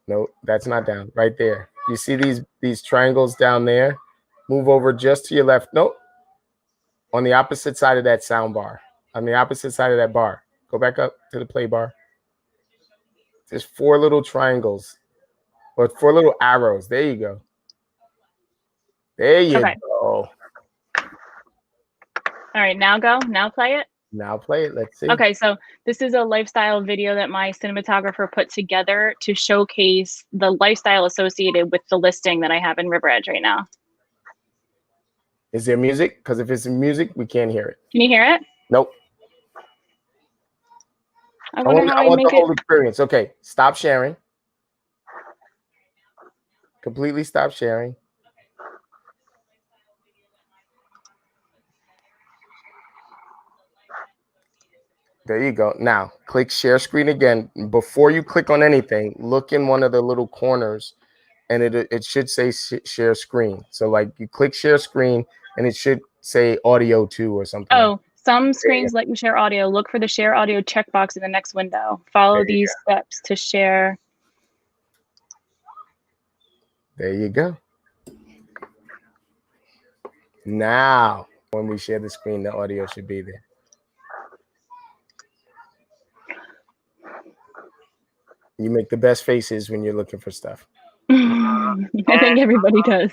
No, that's not down. Right there. You see these triangles down there? Move over just to your left. Nope. On the opposite side of that sound bar. On the opposite side of that bar. Go back up to the play bar. There's 4 little triangles. Or 4 little arrows. There you go. There you go. All right, now go. Now play it. Now play it. Let's see. Okay, so this is a lifestyle video that my cinematographer put together to showcase the lifestyle associated with the listing that I have in River Edge right now. Is there music? Because if it's music, we can't hear it. Can you hear it? Nope. I want the whole experience. Okay, stop sharing. Completely stop sharing. There you go. Now, click share screen again. Before you click on anything, look in one of the little corners, and it should say share screen. So, like, you click share screen, and it should say audio too or something. Oh, some screens let you share audio. Look for the share audio checkbox in the next window. Follow these steps to share. There you go. Now, when we share the screen, the audio should be there. You make the best faces when you're looking for stuff. I think everybody does.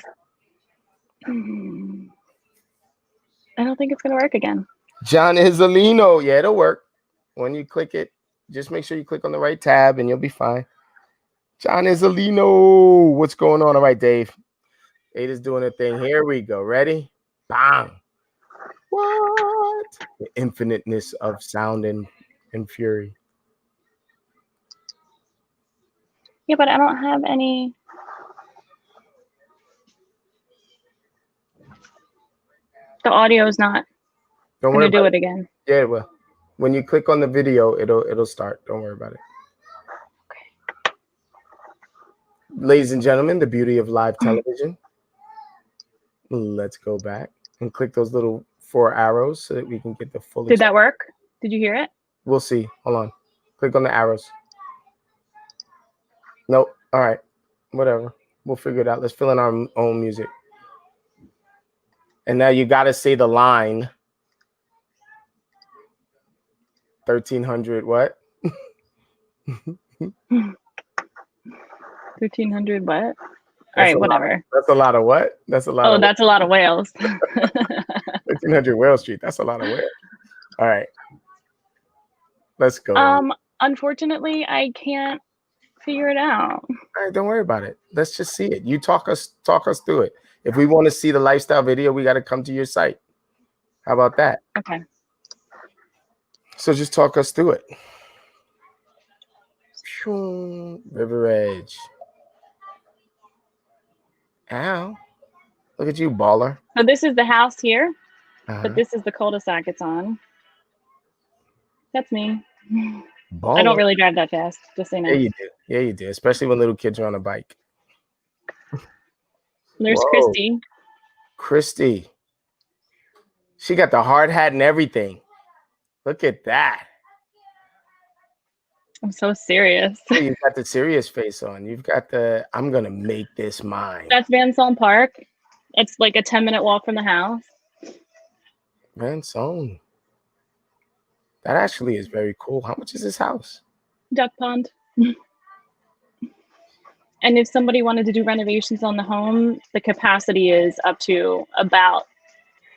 I don't think it's going to work again. John Isolino. Yeah, it'll work. When you click it, just make sure you click on the right tab and you'll be fine. John Isolino. What's going on? All right, Dave. Ada's doing a thing. Here we go. Ready? Bang. What? The infiniteness of sound and fury. Yeah, but I don't have any. The audio is not going to do it again. Yeah, well, when you click on the video, it'll start. Don't worry about it. Okay. Ladies and gentlemen, the beauty of live television. Let's go back and click those little 4 arrows so that we can get the full. Did that work? Did you hear it? We'll see. Hold on. Click on the arrows. Nope. All right. Whatever. We'll figure it out. Let's fill in our own music. And now you got to say the line. 1300 what? 1300 what? All right, whatever. That's a lot of what? That's a lot. Oh, that's a lot of whales. 1300 Whale Street. That's a lot of whales. All right. Let's go. Unfortunately, I can't figure it out. All right, don't worry about it. Let's just see it. You talk us through it. If we want to see the lifestyle video, we got to come to your site. How about that? Okay. So just talk us through it. River Edge. Ow. Look at you, baller. So this is the house here, but this is the cul-de-sac it's on. That's me. Baller. I don't really drive that fast, just so you know. Yeah, you do. Yeah, you do. Especially when little kids are on a bike. There's Christy. Christy. She got the hard hat and everything. Look at that. I'm so serious. Yeah, you've got the serious face on. You've got the, I'm going to make this mine. That's Van Salm Park. It's like a 10-minute walk from the house. Van Salm. That actually is very cool. How much is this house? Duck pond. And if somebody wanted to do renovations on the home, the capacity is up to about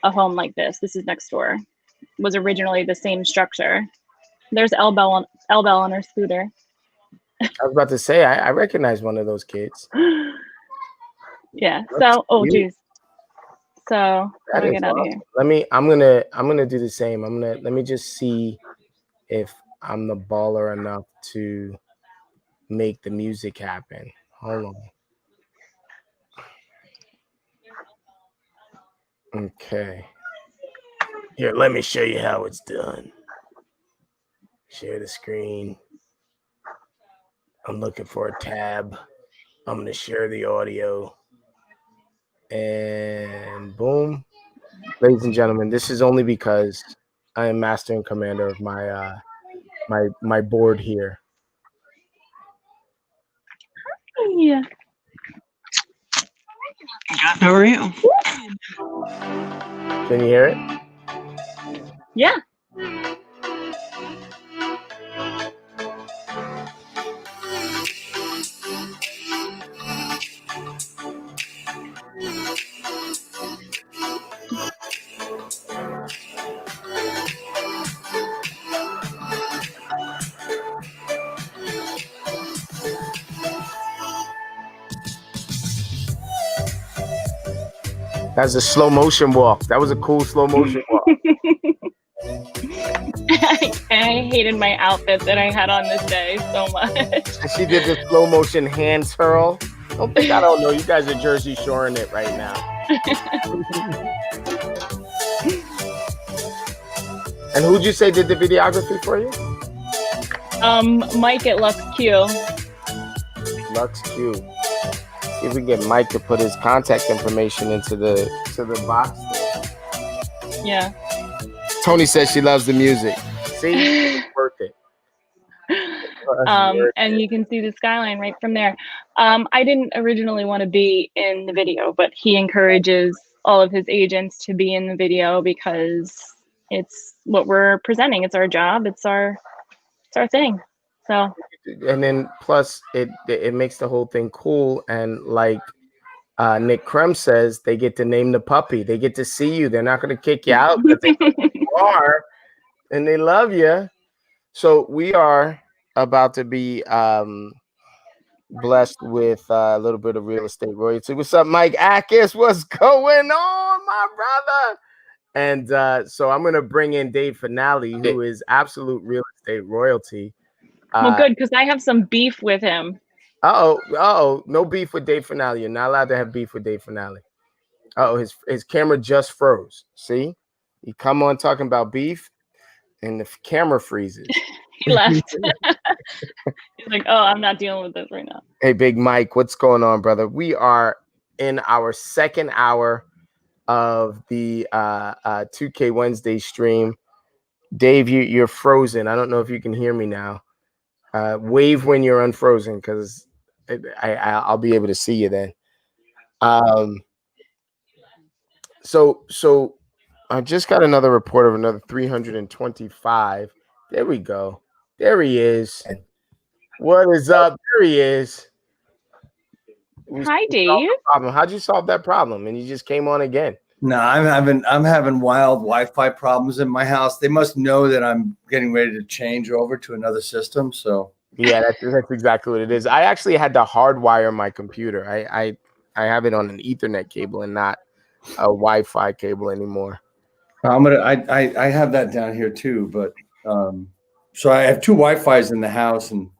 a home like this. This is next door. It was originally the same structure. There's Elbel on her scooter. I was about to say, I recognize one of those kids. Yeah. So, oh geez. So how do I get out of here? I'm gonna do the same. Let me just see if I'm the baller enough to make the music happen. Hold on. Okay. Here, let me show you how it's done. Share the screen. I'm looking for a tab. I'm going to share the audio. And boom. Ladies and gentlemen, this is only because I am master and commander of my my board here. Yeah. How are you? Can you hear it? Yeah. That's a slow motion walk. That was a cool slow motion walk. I hated my outfit that I had on this day so much. And she did the slow motion hands hurl. I don't know. You guys are Jersey Shoring it right now. And who'd you say did the videography for you? Mike at Lux Q. Lux Q. See if we can get Mike to put his contact information into the box there. Yeah. Tony says she loves the music. See, it's worth it. And you can see the skyline right from there. I didn't originally want to be in the video, but he encourages all of his agents to be in the video because it's what we're presenting. It's our job. It's our thing. So. And then plus it makes the whole thing cool. And like Nick Krem says, they get to name the puppy. They get to see you. They're not going to kick you out because they know who you are and they love you. So we are about to be blessed with a little bit of real estate royalty. What's up, Mike Ackes? What's going on, my brother? And so I'm going to bring in Dave Finale, who is absolute real estate royalty. Well, good, because I have some beef with him. No beef with Dave Finale. You're not allowed to have beef with Dave Finale. His camera just froze. See? You come on talking about beef, and the camera freezes. He left. He's like, oh, I'm not dealing with this right now. Hey, Big Mike, what's going on, brother? We are in our second hour of the 2K Wednesday stream. Dave, you're frozen. I don't know if you can hear me now. Wave when you're unfrozen, because I'll be able to see you then. So I just got another report of another 325. There we go. There he is. What is up? There he is. Hi, Dave. Problem. How'd you solve that problem? And you just came on again. No, I'm having wild Wi-Fi problems in my house. They must know that I'm getting ready to change over to another system. So yeah, that's exactly what it is. I actually had to hardwire my computer. I have it on an Ethernet cable and not a Wi-Fi cable anymore. I have that down here too. But so I have two Wi-Fi's in the house, and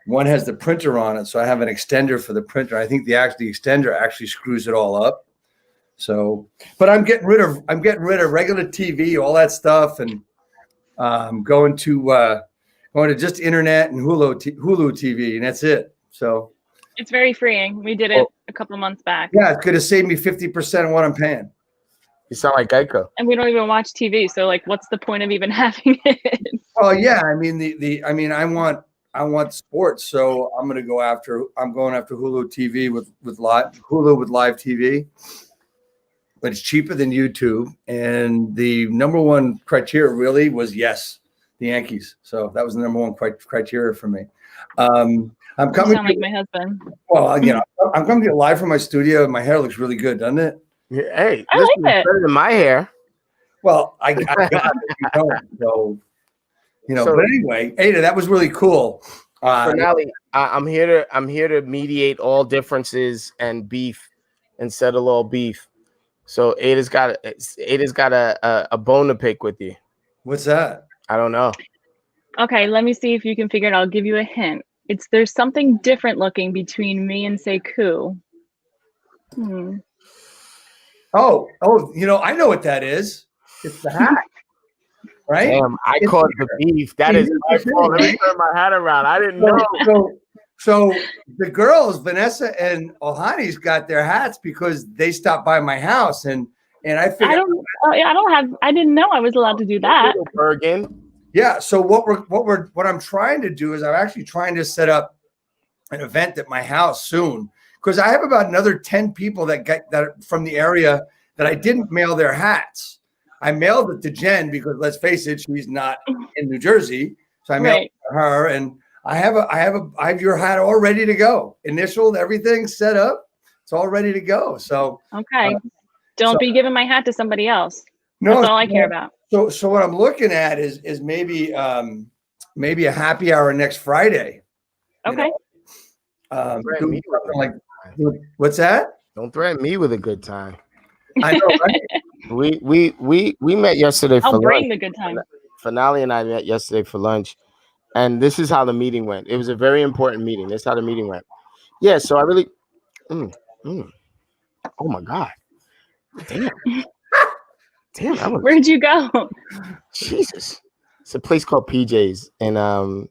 one has the printer on it. So I have an extender for the printer. I think the extender actually screws it all up. So, but I'm getting rid of regular TV, all that stuff, and going to just internet and Hulu TV, and that's it. So it's very freeing. We did it a couple of months back. Yeah, it's going to save me 50% of what I'm paying. You sound like Geico. And we don't even watch TV, so like, what's the point of even having it? Well, yeah, I mean, I want sports, so I'm going after Hulu TV with live TV. But it's cheaper than YouTube, and the number one criteria really was the Yankees. So that was the number one criteria for me. I'm coming. You sound like my husband. Well, I'm coming to live from my studio. My hair looks really good, doesn't it? Yeah, hey, I like it. Better than my hair. Well, I got it. So But anyway, Ada, that was really cool. Finale, I'm here to mediate all differences and beef and settle all beef. So Ada's got a bone to pick with you. What's that? I don't know. Okay, let me see if you can figure it out. I'll give you a hint. There's something different looking between me and Sekou. Oh, I know what that is. It's the hat. Right? Damn, I caught the beef. That is my fault. Let me turn my hat around. I didn't know. So the girls, Vanessa and Ohani's, got their hats because they stopped by my house, and I figured I didn't know I was allowed to do that. Bergen. Yeah. So what I'm trying to do is I'm actually trying to set up an event at my house soon, because I have about another 10 people that are from the area that I didn't mail their hats. I mailed it to Jen because, let's face it, she's not in New Jersey, so I mailed it to her, and I have your hat all ready to go, initialed, everything set up, it's all ready to go. So okay, don't be giving my hat to somebody else. No, that's all I care about. So what I'm looking at is maybe a happy hour next Friday. Okay. What's that? Don't threaten me with a good time. I know, right? we met yesterday for I'll bring lunch. the good time. Finale and I met yesterday for lunch, and this is how the meeting went. It was a very important meeting. This is how the meeting went. Yeah, so I really oh my God. Damn, Where'd you go? Jesus. It's a place called PJ's in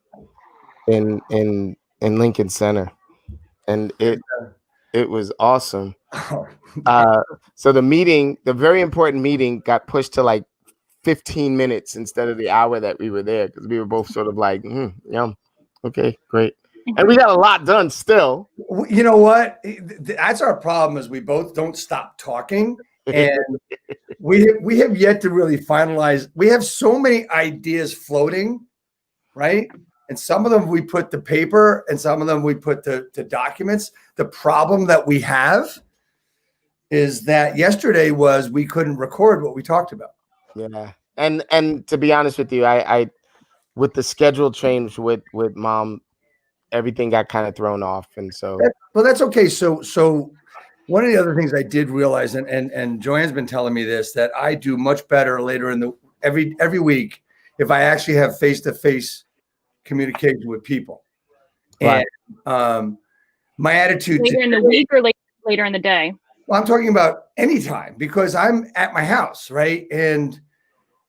Lincoln Center. And it was awesome. So the very important meeting got pushed to like 15 minutes instead of the hour that we were there, because we were both sort of like, yum. Okay, great. And we got a lot done still. You know what? That's our problem, is we both don't stop talking. And we have yet to really finalize. We have so many ideas floating, right? And some of them we put to paper, and some of them we put to documents. The problem that we have is that yesterday we couldn't record what we talked about. Yeah. And to be honest with you, I with the schedule change with Mom, everything got kind of thrown off. And so that's okay. So one of the other things I did realize, and Joanne's been telling me this, that I do much better later in every week if I actually have face-to-face communication with people. Right. And my attitude later in the week or later in the day? Well, I'm talking about anytime, because I'm at my house, right? And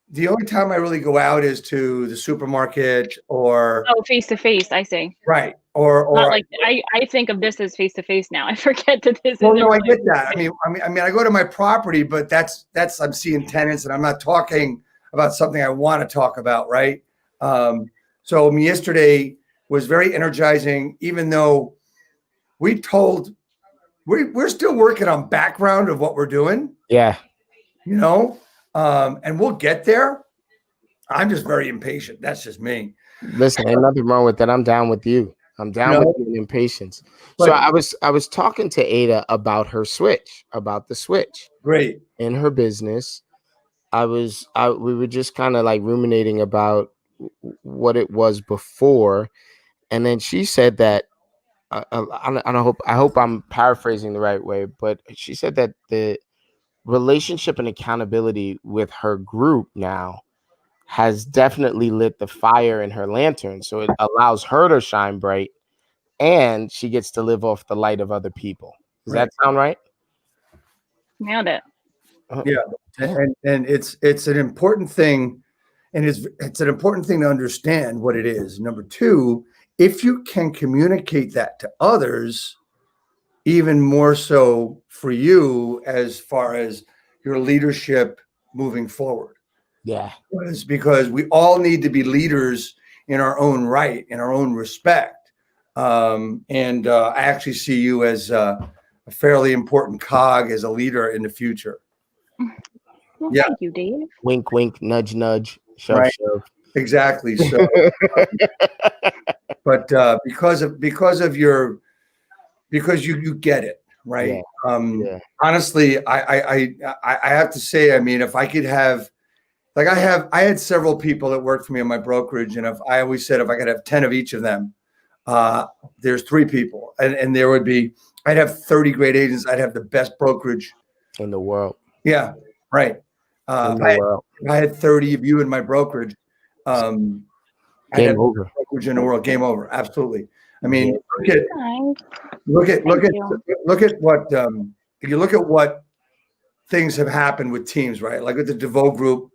the only time I really go out is to the supermarket or face to face. I see. Right. or Not like I think of this as face to face now. I forget that this well, is. no, I get that. I mean, I go to my property, but that's I'm seeing tenants, and I'm not talking about something I want to talk about, right? So yesterday was very energizing, even though we're still working on background of what we're doing. Yeah. And we'll get there. I'm just very impatient. That's just me. Listen, ain't nothing wrong with that. I'm down with you. I'm down with your impatience. So I was talking to Ada about her switch, about the switch. Great. In her business. We were just kind of like ruminating about what it was before. And then she said that, I hope I'm paraphrasing the right way, but she said that the relationship and accountability with her group now has definitely lit the fire in her lantern. So it allows her to shine bright and she gets to live off the light of other people. Does that sound right? Nailed it. Yeah. And it's an important thing. And it's an important thing to understand what it is. Number two, if you can communicate that to others, even more so for you as far as your leadership moving forward. Yeah. Because we all need to be leaders in our own right, in our own respect. I actually see you as a fairly important cog as a leader in the future. Well, thank you, Dave. Wink, wink, nudge, nudge, shove, right. shove. Exactly. So, but because you get it, right? Yeah. Honestly, I have to say, I mean, if I could have, like, I had several people that worked for me in my brokerage, and if I always said if I could have 10 of each of them, there's 3 people, and there would be, I'd have 30 great agents. I'd have the best brokerage in the world. Yeah, right. I had 30 of you in my brokerage. Game over. Brokerage in the world. Game over. Absolutely. I mean, look at what if you look at what things have happened with teams, right? Like with the DeVoe Group,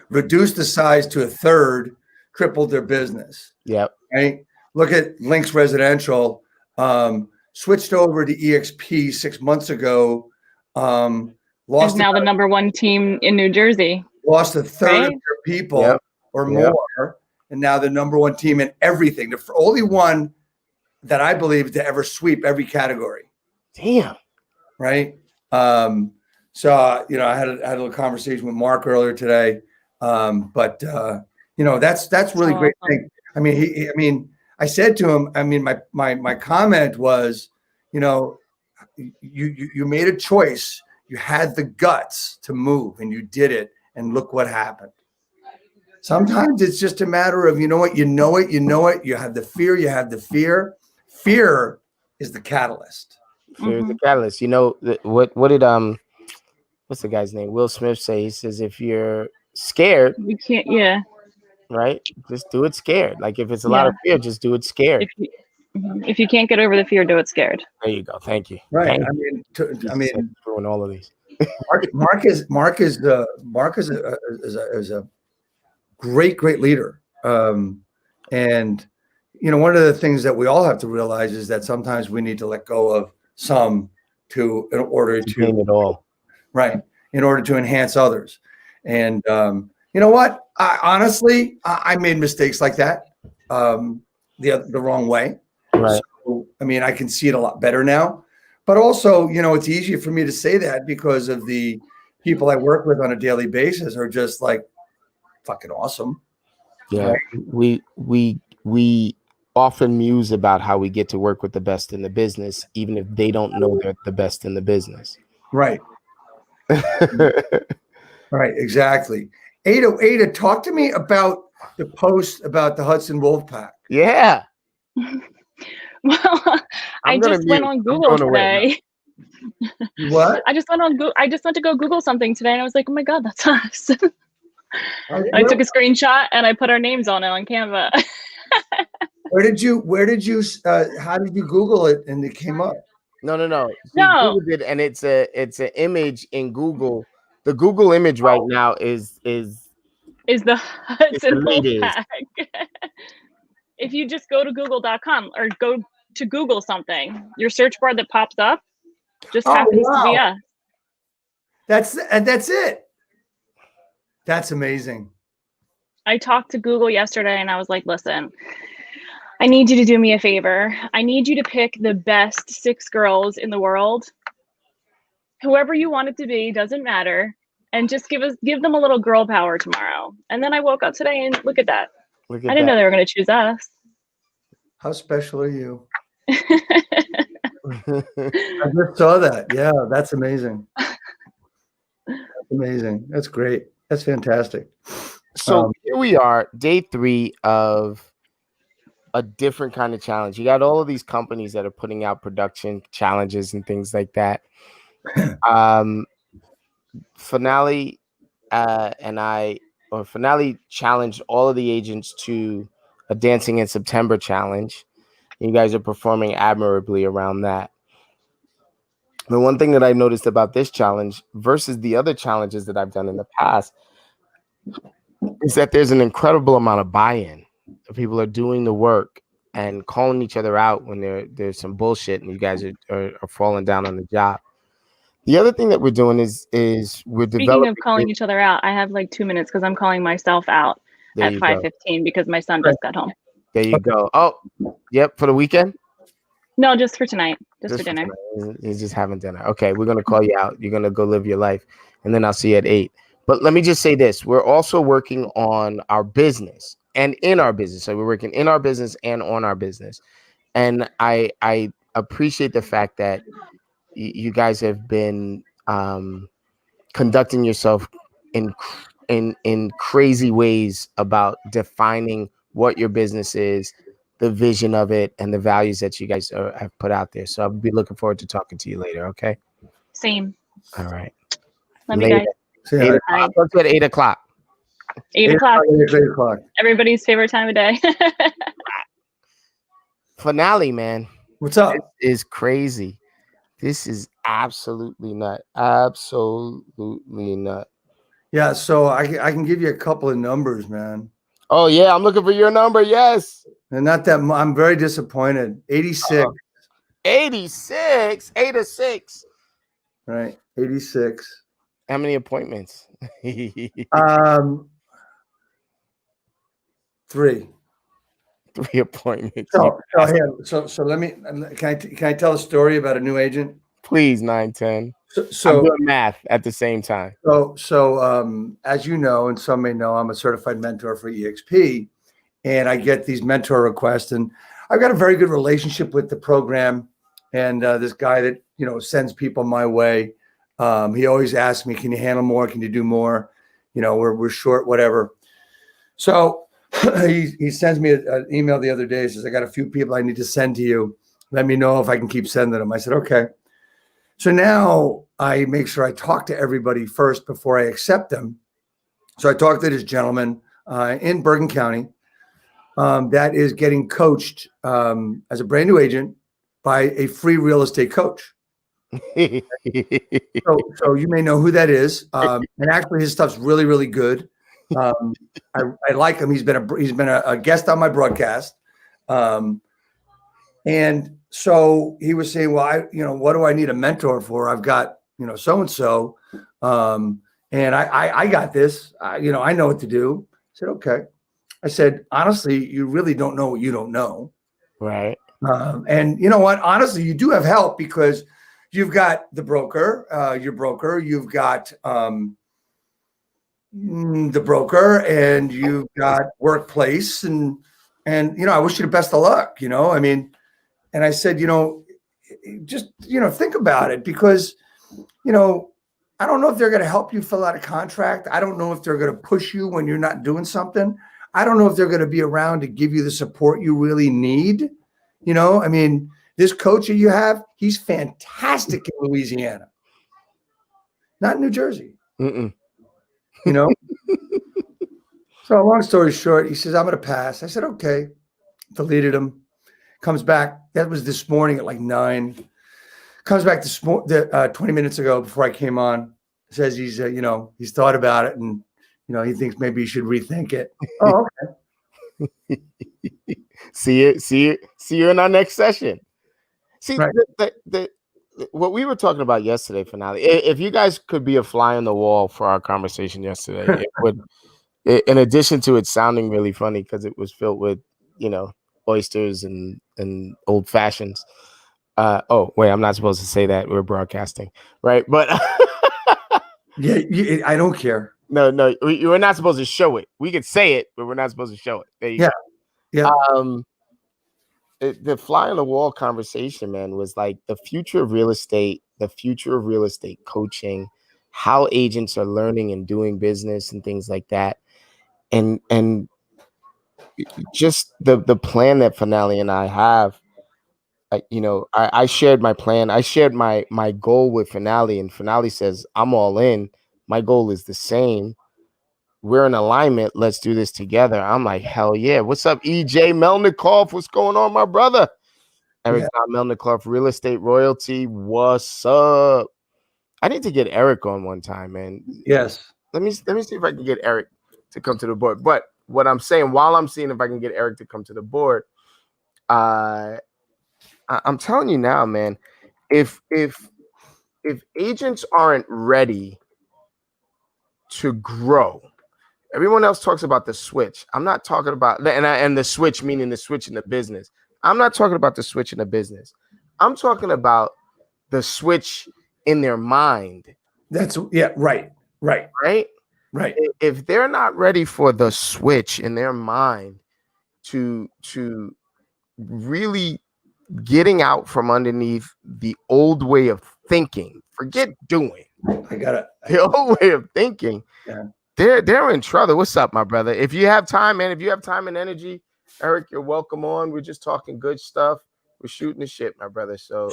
reduced the size to 1/3, tripled their business. Yep. Right. Look at Links Residential, switched over to EXP 6 months ago. Is now the number 1 team in New Jersey. Lost 1/3 of their people or more, and now the number 1 team in everything. The only one that I believe to ever sweep every category. Damn. Right. So I had a little conversation with Mark earlier today. But that's really great thing. I mean, I said to him, I mean, my comment was, you made a choice. You had the guts to move, and you did it, and look what happened. Sometimes it's just a matter of, you know it. You have the fear. Fear is the catalyst. Fear is the catalyst. What did what's the guy's name? Will Smith say? He says, if you're scared, you can't. Yeah. Right. Just do it scared. Like if it's a lot of fear, just do it scared. If you can't get over the fear, do it scared. There you go. Thank you. Right. I mean, doing all of these. Mark is a great leader. And one of the things that we all have to realize is that sometimes we need to let go of some in order to gain it all. Right. In order to enhance others. And you know what? Honestly, I made mistakes like that the wrong way. Right. So, I mean, I can see it a lot better now. But also, it's easier for me to say that because of the people I work with on a daily basis are just like fucking awesome. Yeah. Right? We often muse about how we get to work with the best in the business, even if they don't know they're the best in the business. Right. Right. Exactly. Ada, talk to me about the post about the Hudson Wolfpack. Yeah. Well, I just went on Google today. What? I just went on Google. I just went to go Google something today, and I was like, "Oh my god, that's us!" I took a screenshot and I put our names on it on Canva. Where did you? How did you Google it and it came up? No. Google did, and it's an image in Google. The Google image right now is the Hudson Wolfpack. if you just go to google.com or go to Google something, your search bar that pops up just happens to be us. That's it. That's amazing. I talked to Google yesterday and I was like, listen, I need you to do me a favor. I need you to pick the best 6 girls in the world. Whoever you want it to be, doesn't matter. And just give them a little girl power tomorrow. And then I woke up today and look at that. I didn't know they were going to choose us. How special are you? I just saw that. Yeah, that's amazing. That's amazing. That's great. That's fantastic. So here we are, day 3 of a different kind of challenge. You got all of these companies that are putting out production challenges and things like that. Finale Finale challenged all of the agents to a Dancing in September challenge. You guys are performing admirably around that. The one thing that I noticed about this challenge versus the other challenges that I've done in the past is that there's an incredible amount of buy-in. People are doing the work and calling each other out when there's some bullshit and you guys are falling down on the job. The other thing that we're doing is we're developing. Speaking of calling each other out, I have like 2 minutes because I'm calling myself out at 5:15 because my son just got home. There you go. Oh, yep, for the weekend? No, just for tonight. Just for dinner. He's just having dinner. Okay, we're going to call you out. You're going to go live your life, and then I'll see you at 8. But let me just say this. We're also working on our business and in our business. So we're working in our business and on our business. And I appreciate the fact that you guys have been conducting yourself in crazy ways about defining what your business is, the vision of it, and the values that you guys have put out there. So I'll be looking forward to talking to you later. Okay. Same. All right. Love you guys. 8 o'clock. I'll talk to you at 8 o'clock. 8 o'clock. 8 o'clock. Everybody's favorite time of day. Finale, man. What's up? This is crazy. This is absolutely nut. Absolutely nut. Yeah, so I can give you a couple of numbers, man. Oh, yeah, I'm looking for your number. Yes. And not that I'm very disappointed. 86. 86? 8 or 6. Right. 86. How many appointments? 3. 3 appointments. So let me. Can I tell a story about a new agent? Please, 9, 10. So I'm doing math at the same time. So as you know, and some may know, I'm a certified mentor for EXP, and I get these mentor requests, and I've got a very good relationship with the program, and this guy that sends people my way. He always asks me, "Can you handle more? Can you do more? We're short, whatever." So he sends me an email the other day. He says, "I got a few people I need to send to you. Let me know if I can keep sending them." I said, "Okay." So now I make sure I talk to everybody first before I accept them. So I talked to this gentleman in Bergen County that is getting coached as a brand new agent by a free real estate coach. So you may know who that is. And actually his stuff's really, really good. I like him. He's been a guest on my broadcast. And so he was saying, well, what do I need a mentor for? I've got, so-and-so. And I got this, I know what to do. I said, okay. I said, honestly, you really don't know what you don't know. Right. And you know what? Honestly, you do have help because you've got the broker, your broker, you've got the broker, and you've got workplace, and I wish you the best of luck. And I said, just think about it, because I don't know if they're going to help you fill out a contract. I don't know if they're going to push you when you're not doing something. I don't know if they're going to be around to give you the support you really need. This coach that you have, he's fantastic in Louisiana, not in New Jersey. So long story short, he says, I'm going to pass. I said, okay. Deleted him. Comes back. That was this morning at like 9. Comes back 20 minutes ago before I came on. Says he's thought about it, and he thinks maybe you should rethink it. Oh, okay. See you in our next session. See, Right. what we were talking about yesterday, finale. If you guys could be a fly on the wall for our conversation yesterday, it would. In addition to it sounding really funny because it was filled with, oysters and old fashions. Oh wait, I'm not supposed to say that. We're broadcasting, right? But Yeah, I don't care. no, we're not supposed to show it. We could say it, but we're not supposed to show it. There you Yeah. go. Yeah. The fly on the wall conversation, man, was like the future of real estate, the future of real estate coaching, how agents are learning and doing business and things like that. And just the plan that Finale and I have. I shared my plan. I shared my goal with Finale, and Finale says, I'm all in. My goal is the same. We're in alignment. Let's do this together. I'm like, hell yeah. What's up, EJ Melnikoff? What's going on, my brother? Eric Melnikoff, Real Estate Royalty. What's up? I need to get Eric on one time, man. Yes. Let me see if I can get Eric to come to the board. But what I'm saying, while I'm seeing if I can get Eric to come to the board, I'm telling you now, man, if agents aren't ready to grow, everyone else talks about the switch. I'm not talking about and the switch meaning the switch in the business. I'm not talking about the switch in the business. I'm talking about the switch in their mind. Right. If they're not ready for the switch in their mind to really getting out from underneath the old way of thinking, forget doing. The old way of thinking. Yeah. They're in trouble. What's up, my brother? If you have time, man, if you have time and energy, Eric, you're welcome on. We're just talking good stuff. We're shooting the shit, my brother. So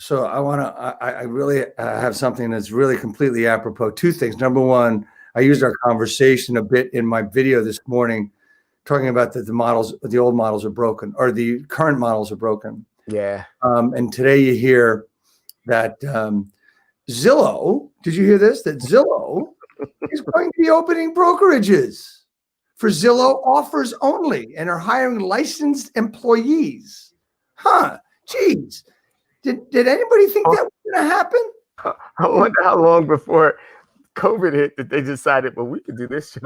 I really have something that's really completely apropos. Two things. Number one, I used our conversation a bit in my video this morning, talking about that the old models are broken, or the current models are broken. Yeah. And today you hear that Zillow, did you hear this? That Zillow is going to be opening brokerages for Zillow offers only and are hiring licensed employees. Huh. Geez. Did anybody think that was going to happen? I wonder how long before COVID hit that they decided, well, we could do this shit.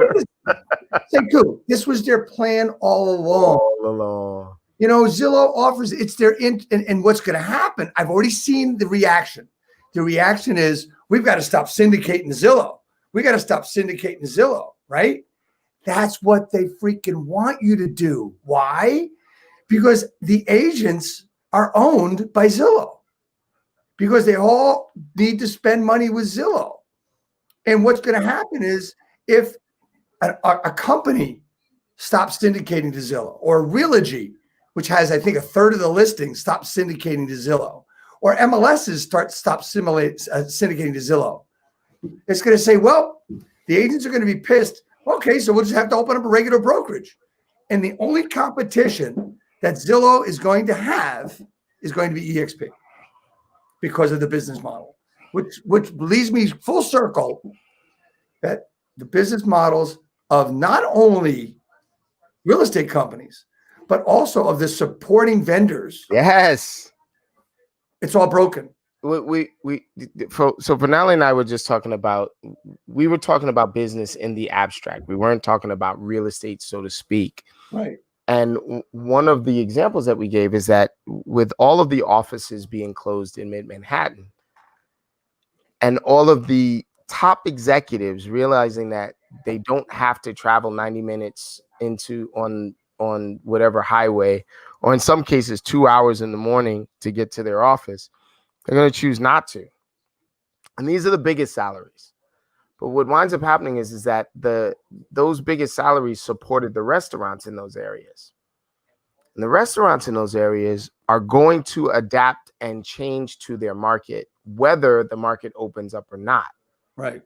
This was their plan all along. Zillow offers, it's their and what's going to happen? I've already seen the reaction. The reaction is, we've got to stop syndicating Zillow. We got to stop syndicating Zillow, right? That's what they freaking want you to do. Why? Because the agents are owned by Zillow, because they all need to spend money with Zillow. And what's going to happen is, if a company stops syndicating to Zillow, or Realogy, which has, I think, a third of the listings, stops syndicating to Zillow, or MLSs stop syndicating to Zillow, it's going to say, well, the agents are going to be pissed. Okay, so we'll just have to open up a regular brokerage. And the only competition that Zillow is going to have is going to be EXP, because of the business model, which leads me full circle that the business models of not only real estate companies, but also of the supporting vendors. Yes. It's all broken. So Finale and I were just talking about, we were talking about business in the abstract. We weren't talking about real estate, so to speak. Right. And one of the examples that we gave is that with all of the offices being closed in mid-Manhattan, and all of the top executives realizing that they don't have to travel 90 minutes on whatever highway, or in some cases 2 hours in the morning to get to their office, they're going to choose not to. And these are the biggest salaries. But what winds up happening is that those biggest salaries supported the restaurants in those areas. And the restaurants in those areas are going to adapt and change to their market, whether the market opens up or not. Right.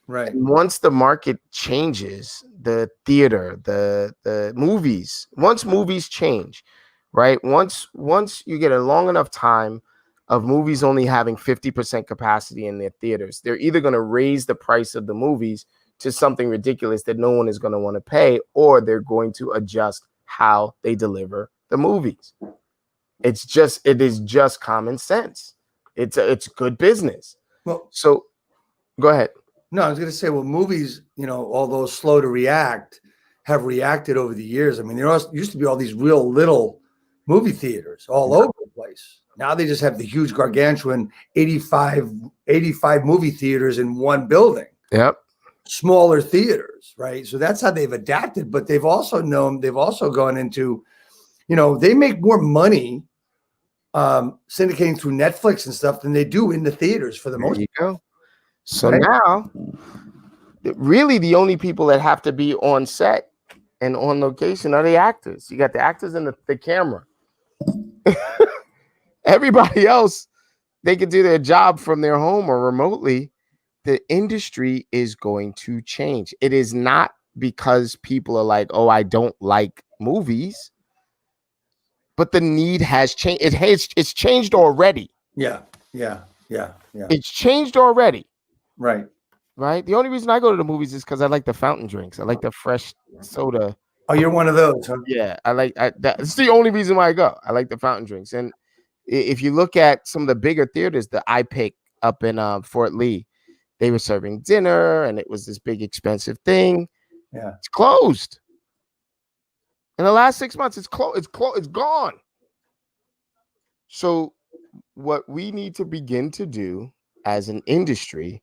And once the market changes, the theater, the movies, once movies change, right? Once you get a long enough time of movies only having 50% capacity in their theaters, they're either going to raise the price of the movies to something ridiculous that no one is going to want to pay, or they're going to adjust how they deliver the movies. It is just common sense. It's good business. Well, so go ahead. No, I was going to say, well, movies, although slow to react, have reacted over the years. I mean, there used to be all these real little movie theaters all over the place. Now they just have the huge gargantuan 85 movie theaters in one building. Yep. Smaller theaters, right? So that's how they've adapted. But they've also gone into, they make more money syndicating through Netflix and stuff than they do in the theaters for the most part. There you go. So right? Now, really the only people that have to be on set and on location are the actors. You got the actors and the camera. Everybody else, they can do their job from their home or remotely. The industry is going to change. It is not because people are like, oh, I don't like movies, but the need has changed. It's changed already. Yeah. It's changed already. Right. The only reason I go to the movies is because I like the fountain drinks. I like the fresh soda. Oh, you're one of those, huh? Yeah, that's the only reason why I go. I like the fountain drinks. And if you look at some of the bigger theaters that I pick up in Fort Lee, they were serving dinner, and it was this big expensive thing. Yeah, it's closed. In the last 6 months, it's closed. It's gone. So, what we need to begin to do as an industry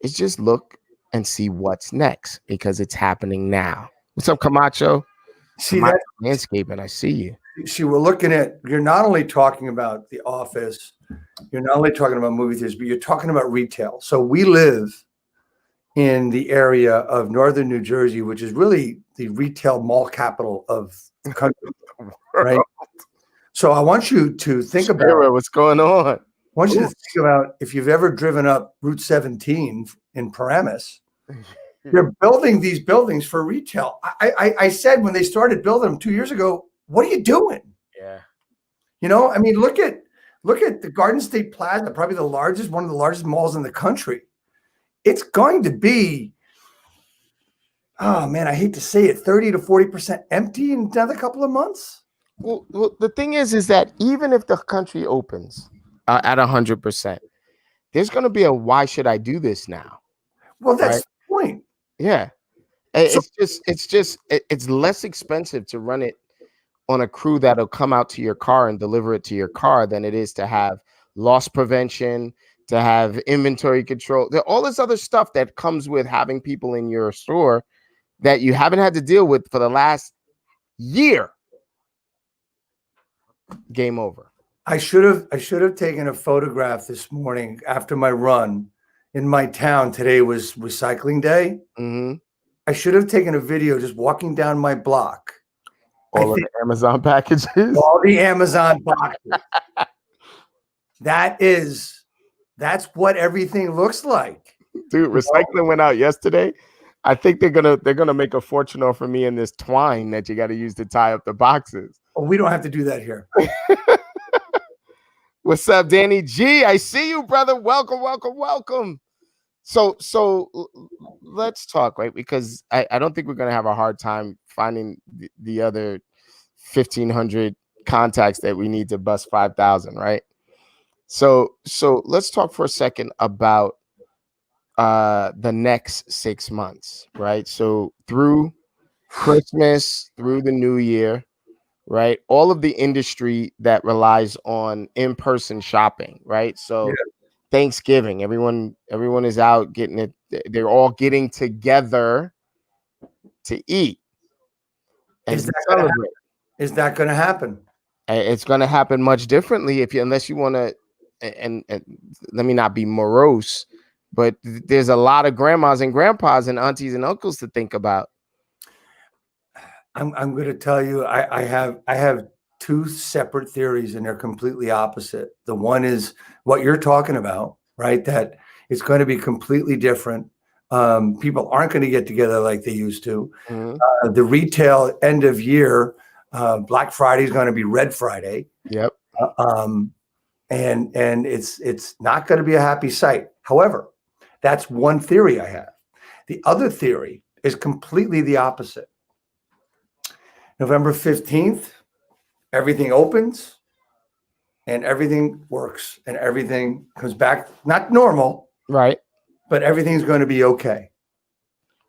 is just look and see what's next, because it's happening now. What's up, Camacho? See Camacho that landscape, and I see you. See, we're looking at. You're not only talking about The Office, you're not only talking about movie theaters, but you're talking about retail. So we live in the area of northern New Jersey, which is really the retail mall capital of the country, right? So I want you to think about what's going on. I want you to think about if you've ever driven up Route 17 in Paramus. They're building these buildings for retail. I said when they started building them 2 years ago, what are you doing? Yeah. I mean, look at the Garden State Plaza, probably one of the largest malls in the country. It's going to be, oh man, I hate to say it, 30 to 40% empty in another couple of months. Well, the thing is that even if the country opens at 100%, there's going to be a why should I do this now? Well, that's the point. Yeah. It's less expensive to run it on a crew that'll come out to your car and deliver it to your car than it is to have loss prevention, to have inventory control, all this other stuff that comes with having people in your store that you haven't had to deal with for the last year. Game over. I should have taken a photograph this morning after my run. In my town today was recycling day. Mm-hmm. I should have taken a video just walking down my block. All of the Amazon packages. All the Amazon boxes. That's what everything looks like. Dude, recycling went out yesterday. I think they're gonna make a fortune off of me in this twine that you got to use to tie up the boxes. Oh, we don't have to do that here. What's up, Danny G? I see you, brother. Welcome. So let's talk, right? Because I don't think we're gonna have a hard time finding the other 1,500 contacts that we need to bust 5,000, right? So let's talk for a second about the next 6 months, right? So through Christmas, through the new year, right? All of the industry that relies on in-person shopping, right? So yeah. Thanksgiving, everyone is out getting it. They're all getting together to eat. Is that going to happen? It's going to happen much differently unless you want to. And let me not be morose, but there's a lot of grandmas and grandpas and aunties and uncles to think about. I'm going to tell you, I have two separate theories, and they're completely opposite. The one is what you're talking about, right? That it's going to be completely different. People aren't going to get together like they used to. Mm-hmm. The retail end of year, Black Friday is going to be Red Friday. Yep. And it's not going to be a happy sight. However, that's one theory I have. The other theory is completely the opposite. November 15th, everything opens and everything works and everything comes back, not normal, Right. but everything's going to be okay.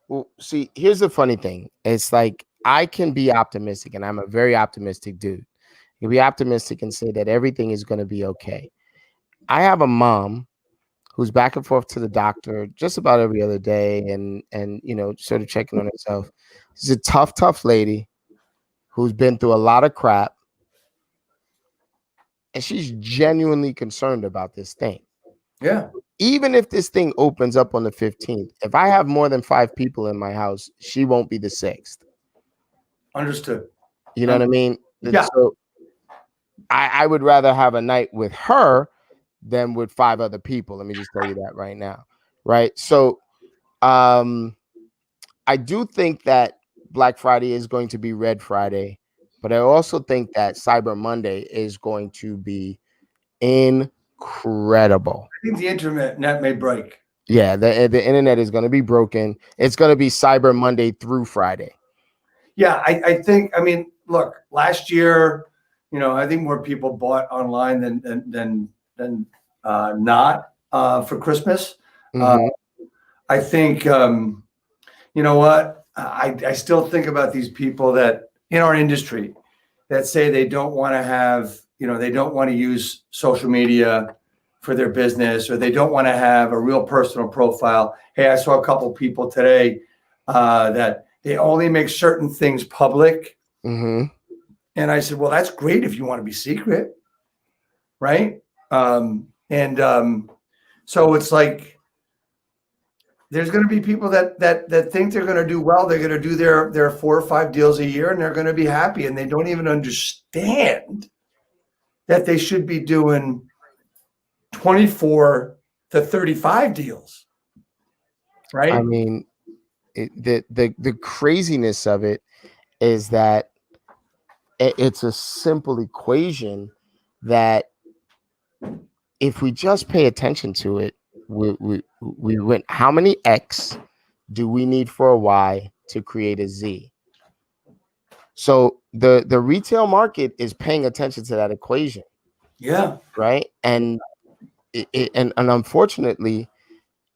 Well, see, here's the funny thing. It's like I can be optimistic, and I'm a very optimistic dude. You can be optimistic and say that everything is going to be okay. I have a mom who's back and forth to the doctor just about every other day and sort of checking on herself. She's a tough lady who's been through a lot of crap. And she's genuinely concerned about this thing. Yeah. Even if this thing opens up on the 15th, if I have more than 5 people in my house, she won't be the 6th. Understood. You know what I mean? Yeah. So I would rather have a night with her than with 5 other people. Let me just tell you that right now. Right. So I do think that Black Friday is going to be Red Friday, but I also think that Cyber Monday is going to be incredible. I think the internet may break. Yeah, the internet is going to be broken. It's going to be Cyber Monday through Friday. Yeah, I think. I mean, look, last year, I think more people bought online than not for Christmas. Mm-hmm. I think. You know what? I still think about these people that in our industry that say they don't want to have, they don't want to use social media for their business, or they don't want to have a real personal profile. Hey, I saw a couple of people today that they only make certain things public. Mm-hmm. And I said, well, that's great if you want to be secret. Right. So it's like, there's going to be people that think they're going to do well. They're going to do their 4 or 5 deals a year and they're going to be happy. And they don't even understand that they should be doing 24 to 35 deals. Right. I mean, the craziness of it is that it's a simple equation that if we just pay attention to it, we went, how many X do we need for a Y to create a Z? So the retail market is paying attention to that equation. Yeah. Right. And and unfortunately,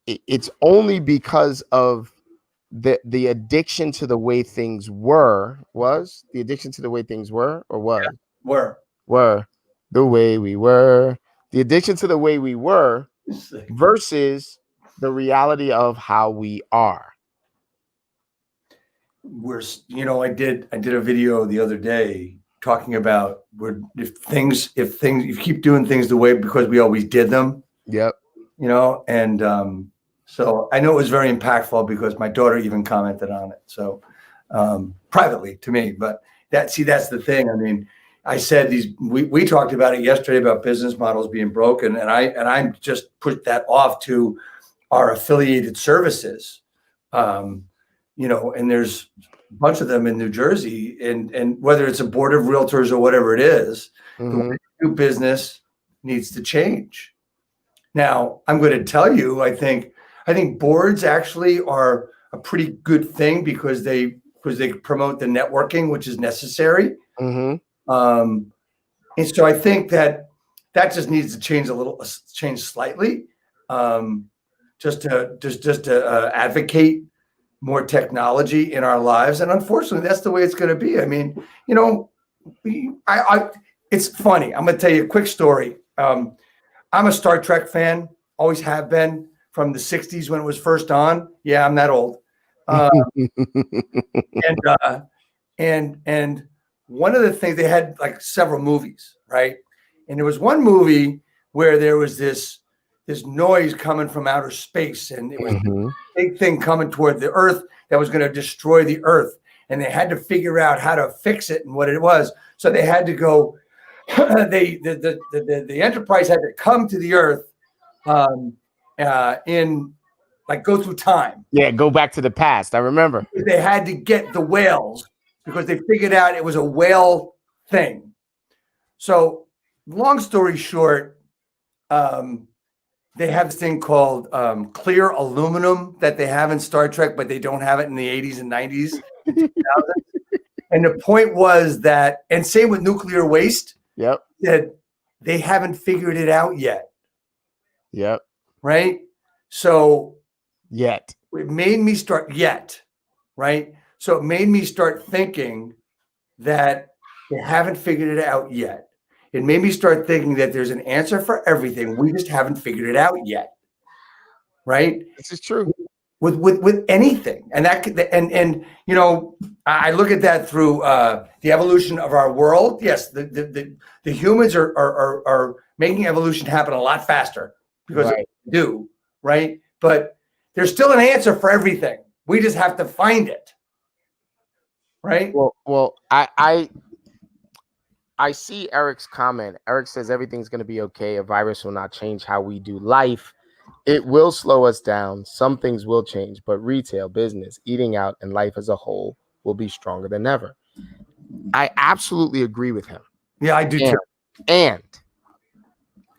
it's only because of the addiction to the way things were the addiction to the way things were the way we were, the addiction to the way we were versus the reality of how we are. I did a video the other day talking about if you keep doing things the way because we always did them. Yep. And so I know it was very impactful because my daughter even commented on it. So privately to me, but that's the thing. I mean, I said we talked about it yesterday about business models being broken, and I just put that off to our affiliated services. And there's a bunch of them in New Jersey, and whether it's a board of realtors or whatever it is, the way you do business needs to change. Now, I'm going to tell you, I think boards actually are a pretty good thing because they promote the networking, which is necessary. Mm-hmm. And so I think that just needs to change slightly, just to advocate more technology in our lives. And unfortunately, that's the way it's going to be. I mean, it's funny. I'm going to tell you a quick story. I'm a Star Trek fan, always have been from the 60s when it was first on. Yeah, I'm that old. And one of the things, they had like several movies, right? And there was one movie where there was this noise coming from outer space, and it was a big thing coming toward the Earth that was going to destroy the Earth, and they had to figure out how to fix it and what it was. So they had to go. The Enterprise had to come to the Earth, in like go through time. Yeah, go back to the past. I remember. They had to get the whales because they figured out it was a whale thing. So long story short, they have this thing called clear aluminum that they have in Star Trek, but they don't have it in the 80s and 90s. And the point was that, and same with nuclear waste. Yep. That they haven't figured it out yet. Yep. Right. So it made me start right. So it made me start thinking that they haven't figured it out yet. It made me start thinking that there's an answer for everything. We just haven't figured it out yet. Right. This is true. With anything. And I look at that through the evolution of our world. Yes, the humans are making evolution happen a lot faster because they do, right? But there's still an answer for everything. We just have to find it. Right? Well, I see Eric's comment. Eric says everything's going to be okay. A virus will not change how we do life. It will slow us down. Some things will change, but retail, business, eating out, and life as a whole will be stronger than ever. I absolutely agree with him. Yeah, I do too.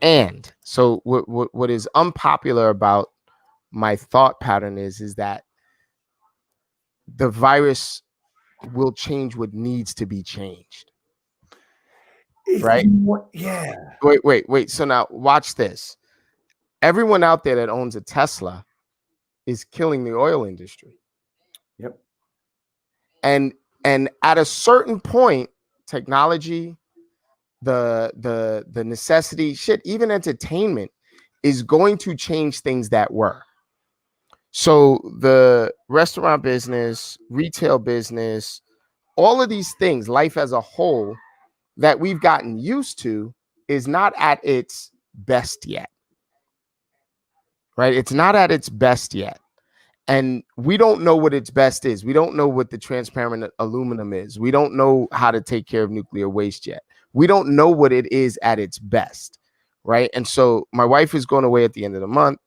And so what is unpopular about my thought pattern is that the virus will change what needs to be changed. Right? Yeah. Wait. So now watch this. Everyone out there that owns a Tesla is killing the oil industry. Yep. And at a certain point, technology, the necessity, shit, even entertainment is going to change things that were. So the restaurant business, retail business, all of these things, life as a whole that we've gotten used to is not at its best yet. Right? It's not at its best yet. And we don't know what its best is. We don't know what the transparent aluminum is. We don't know how to take care of nuclear waste yet. We don't know what it is at its best. Right? And so my wife is going away at the end of the month.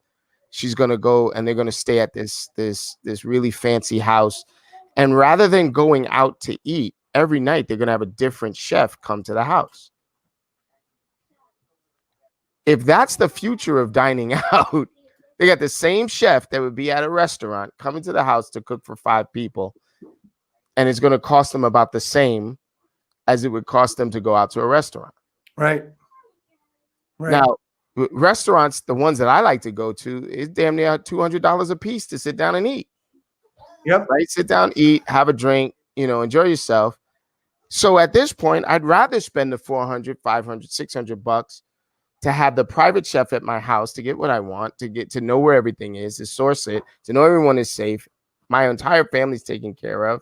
She's going to go and they're going to stay at this really fancy house. And rather than going out to eat every night, they're going to have a different chef come to the house. If that's the future of dining out, they got the same chef that would be at a restaurant coming to the house to cook for 5 people. And it's going to cost them about the same as it would cost them to go out to a restaurant. Right. Now, restaurants, the ones that I like to go to, is damn near $200 a piece to sit down and eat. Yep. Right. Sit down, eat, have a drink, enjoy yourself. So at this point, I'd rather spend the $400, $500, $600 to have the private chef at my house to get what I want, to get to know where everything is, to source it, to know everyone is safe. My entire family's taken care of.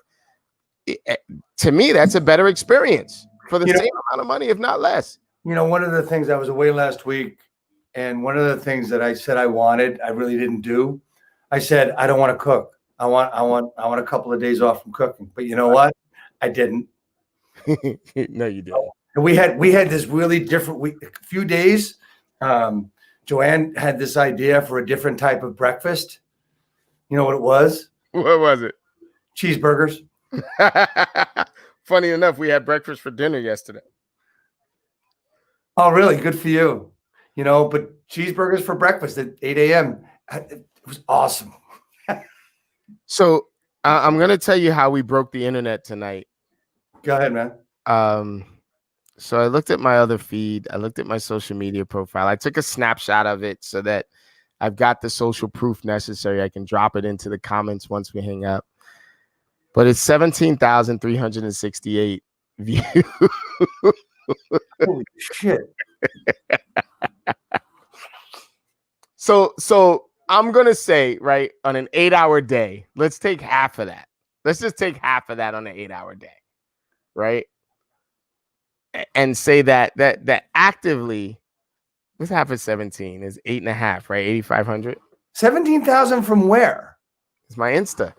To me, that's a better experience for the same amount of money, if not less. One of the things, I was away last week, and one of the things that I said I wanted, I really didn't do. I said, I don't want to cook. I want a couple of days off from cooking. But you know what? I didn't. No, you didn't. And we had this really different week, a few days. Joanne had this idea for a different type of breakfast. You know what it was? What was it? Cheeseburgers. Funny enough, we had breakfast for dinner yesterday. Oh, really? Good for you. But cheeseburgers for breakfast at 8 a.m. It was awesome. So I'm going to tell you how we broke the internet tonight. Go ahead, man. So I looked at my other feed. I looked at my social media profile. I took a snapshot of it so that I've got the social proof necessary. I can drop it into the comments once we hang up. But it's 17,368 views. Holy shit. So I'm going to say, right, on an 8-hour day, let's take half of that. Let's just take half of that on an 8-hour day, right? And say that actively, what's half of 17 is 8.5, right? 8,500. 17,000 from where? It's my Insta.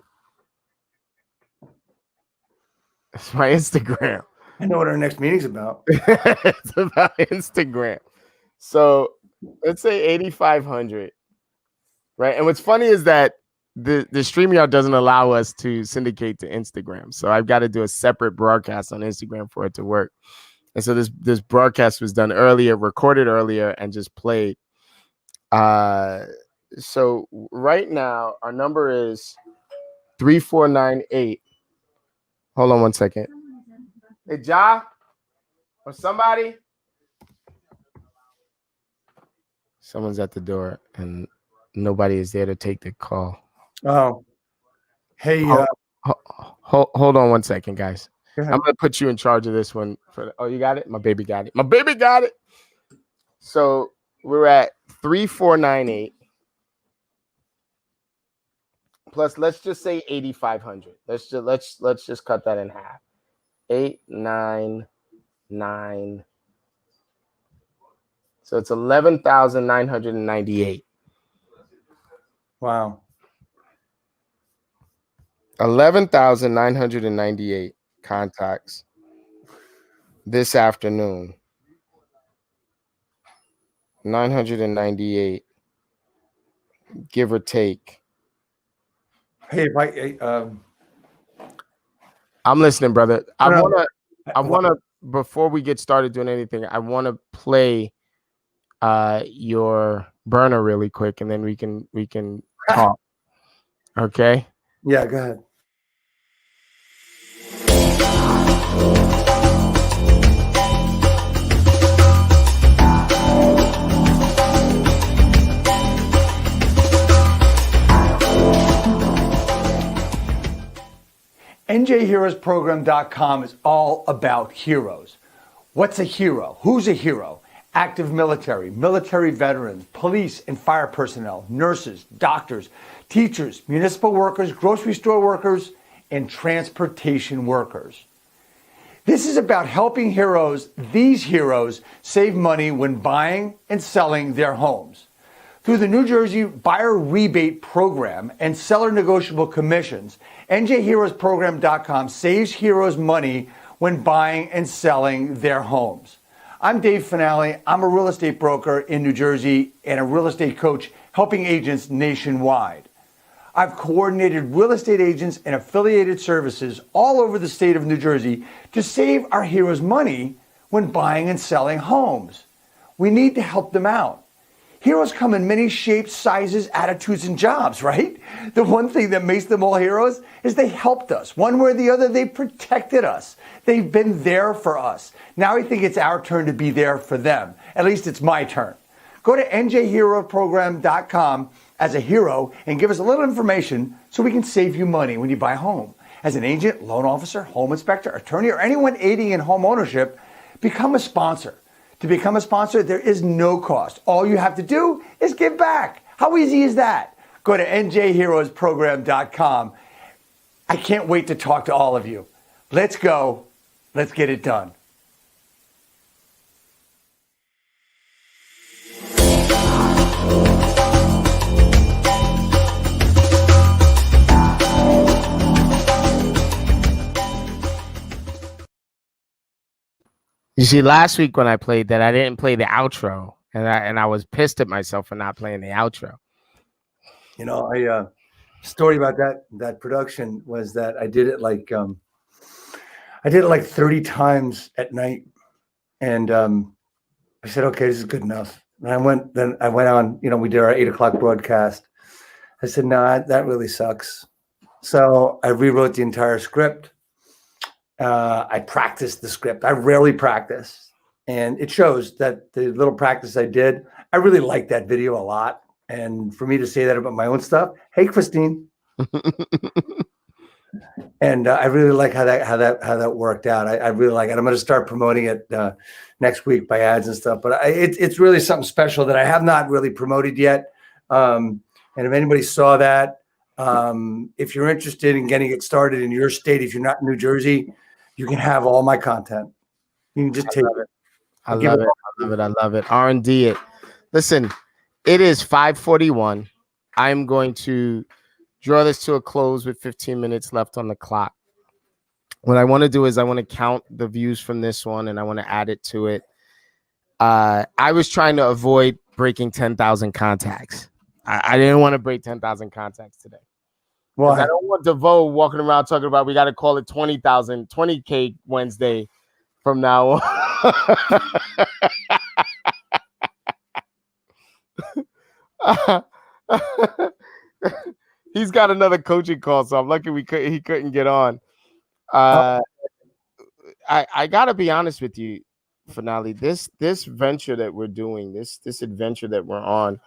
It's my Instagram. I know what our next meeting's about. It's about Instagram. So let's say 8,500, right? And what's funny is that the StreamYard doesn't allow us to syndicate to Instagram. So I've got to do a separate broadcast on Instagram for it to work. And so this broadcast was done earlier, recorded earlier, and just played. So right now our number is 3498. Hold on one second. Hey, Ja, or somebody. Someone's at the door and nobody is there to take the call. Oh, hey, Hold on one second, guys. go ahead. I'm gonna put you in charge of this one. Oh, you got it? My baby got it. My baby got it. So we're at 3498. Plus, let's just say 8,500. Let's just cut that in half. 899. So it's 11,998. Wow. 11,998 contacts this afternoon. 998, give or take. Hey, I'm listening, brother. I wanna before we get started doing anything, I wanna play your burner really quick, and then we can talk. Okay. Yeah, go ahead. NJHeroesProgram.com is all about heroes. What's a hero? Who's a hero? Active military, military veterans, police and fire personnel, nurses, doctors, teachers, municipal workers, grocery store workers, and transportation workers. This is about helping these heroes, save money when buying and selling their homes. Through the New Jersey Buyer Rebate Program and Seller Negotiable Commissions, NJHeroesProgram.com saves heroes money when buying and selling their homes. I'm Dave Finale. I'm a real estate broker in New Jersey and a real estate coach helping agents nationwide. I've coordinated real estate agents and affiliated services all over the state of New Jersey to save our heroes money when buying and selling homes. We need to help them out. Heroes come in many shapes, sizes, attitudes, and jobs, right? The one thing that makes them all heroes is they helped us. One way or the other, they protected us. They've been there for us. Now I think it's our turn to be there for them. At least it's my turn. Go to njheroprogram.com as a hero and give us a little information so we can save you money when you buy a home. As an agent, loan officer, home inspector, attorney, or anyone aiding in home ownership, become a sponsor. To become a sponsor, there is no cost. All you have to do is give back. How easy is that? Go to njheroesprogram.com. I can't wait to talk to all of you. Let's go. Let's get it done. You see, last week when I played that, I didn't play the outro, and I was pissed at myself for not playing the outro. You know, story about that production was that I did it like 30 times at night, and I said, okay, this is good enough. And I went on. You know, we did our 8 o'clock broadcast. I said, no, that really sucks. So I rewrote the entire script. I practiced the script. I rarely practice. And it shows that the little practice I did, I really liked that video a lot. And for me to say that about my own stuff, hey, Christine. And I really like how that worked out. I really like it. I'm going to start promoting it next week by ads and stuff. But it's really something special that I have not really promoted yet. And if anybody saw that, if you're interested in getting it started in your state, if you're not in New Jersey, you can have all my content. You can just take it. I love it. R&D it. Listen, it is 5:41. I'm going to draw this to a close with 15 minutes left on the clock. What I want to do is I want to count the views from this one and I want to add it to it. I was trying to avoid breaking 10,000 contacts. I didn't want to break 10,000 contacts today. Well, I don't want DeVoe walking around talking about we got to call it 20K Wednesday from now on. He's got another coaching call, so I'm lucky he couldn't get on. I gotta be honest with you, Finale. This venture that we're doing, this adventure that we're on,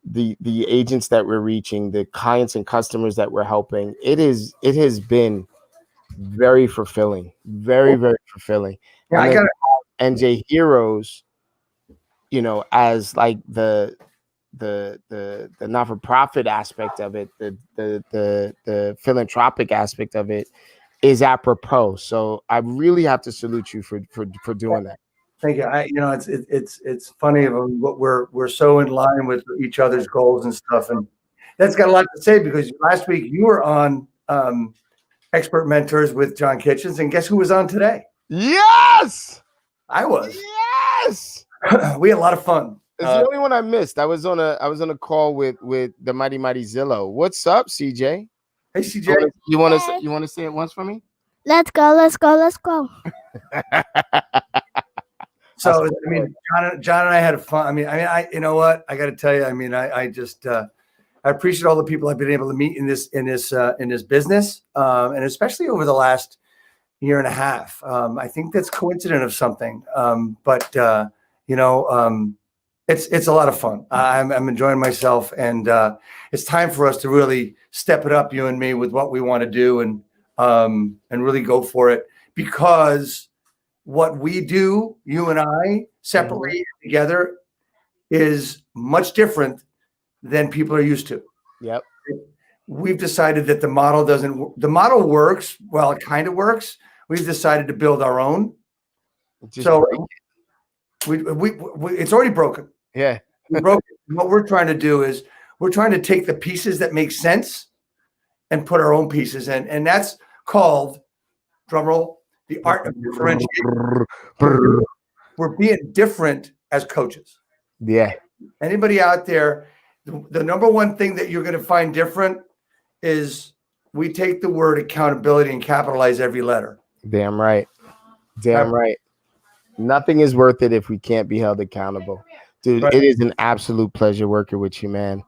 the agents that we're reaching, the clients and customers that we're helping, it has been very fulfilling, very fulfilling. Yeah, And I got NJ Heroes, as like the not-for-profit aspect of it, the philanthropic aspect of it is apropos. So I really have to salute you for doing that. Thank you. It's funny what we're so in line with each other's goals and stuff, and that's got a lot to say because last week you were on Expert Mentors with John Kitchens, and guess who was on today? Yes, I was. Yes, we had a lot of fun. It's the only one I missed. I was on a call with the mighty Zillow. What's up, CJ? Hey, CJ. You want to say it once for me? Let's go. So I mean, John and I had fun. I you know what? I got to tell you. I mean, I just I appreciate all the people I've been able to meet in this business, and especially over the last year and a half. I think that's coincident of something, but it's a lot of fun. I'm enjoying myself, and it's time for us to really step it up, you and me, with what we want to do, and really go for it, because what we do, you and I, separately together, is much different than people are used to. Yep. We've decided that the model works. Well, it kind of works. We've decided to build our own. So it's already broken. Yeah. What we're trying to do is we're trying to take the pieces that make sense and put our own pieces in. And that's called, drumroll, the art of differentiation. We're being different as coaches. Yeah. Anybody out there, the number one thing that you're going to find different is we take the word accountability and capitalize every letter. Damn right. Right. Nothing is worth it if we can't be held accountable. Dude, It is an absolute pleasure working with you, man.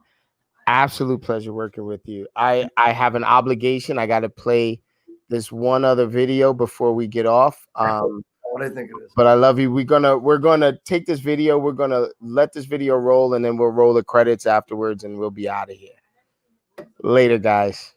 Absolute pleasure working with you. I have an obligation. I got to play this one other video before we get off. What I think it is. But I love you. We're gonna take this video. We're gonna let this video roll, and then we'll roll the credits afterwards, and we'll be out of here. Later, guys.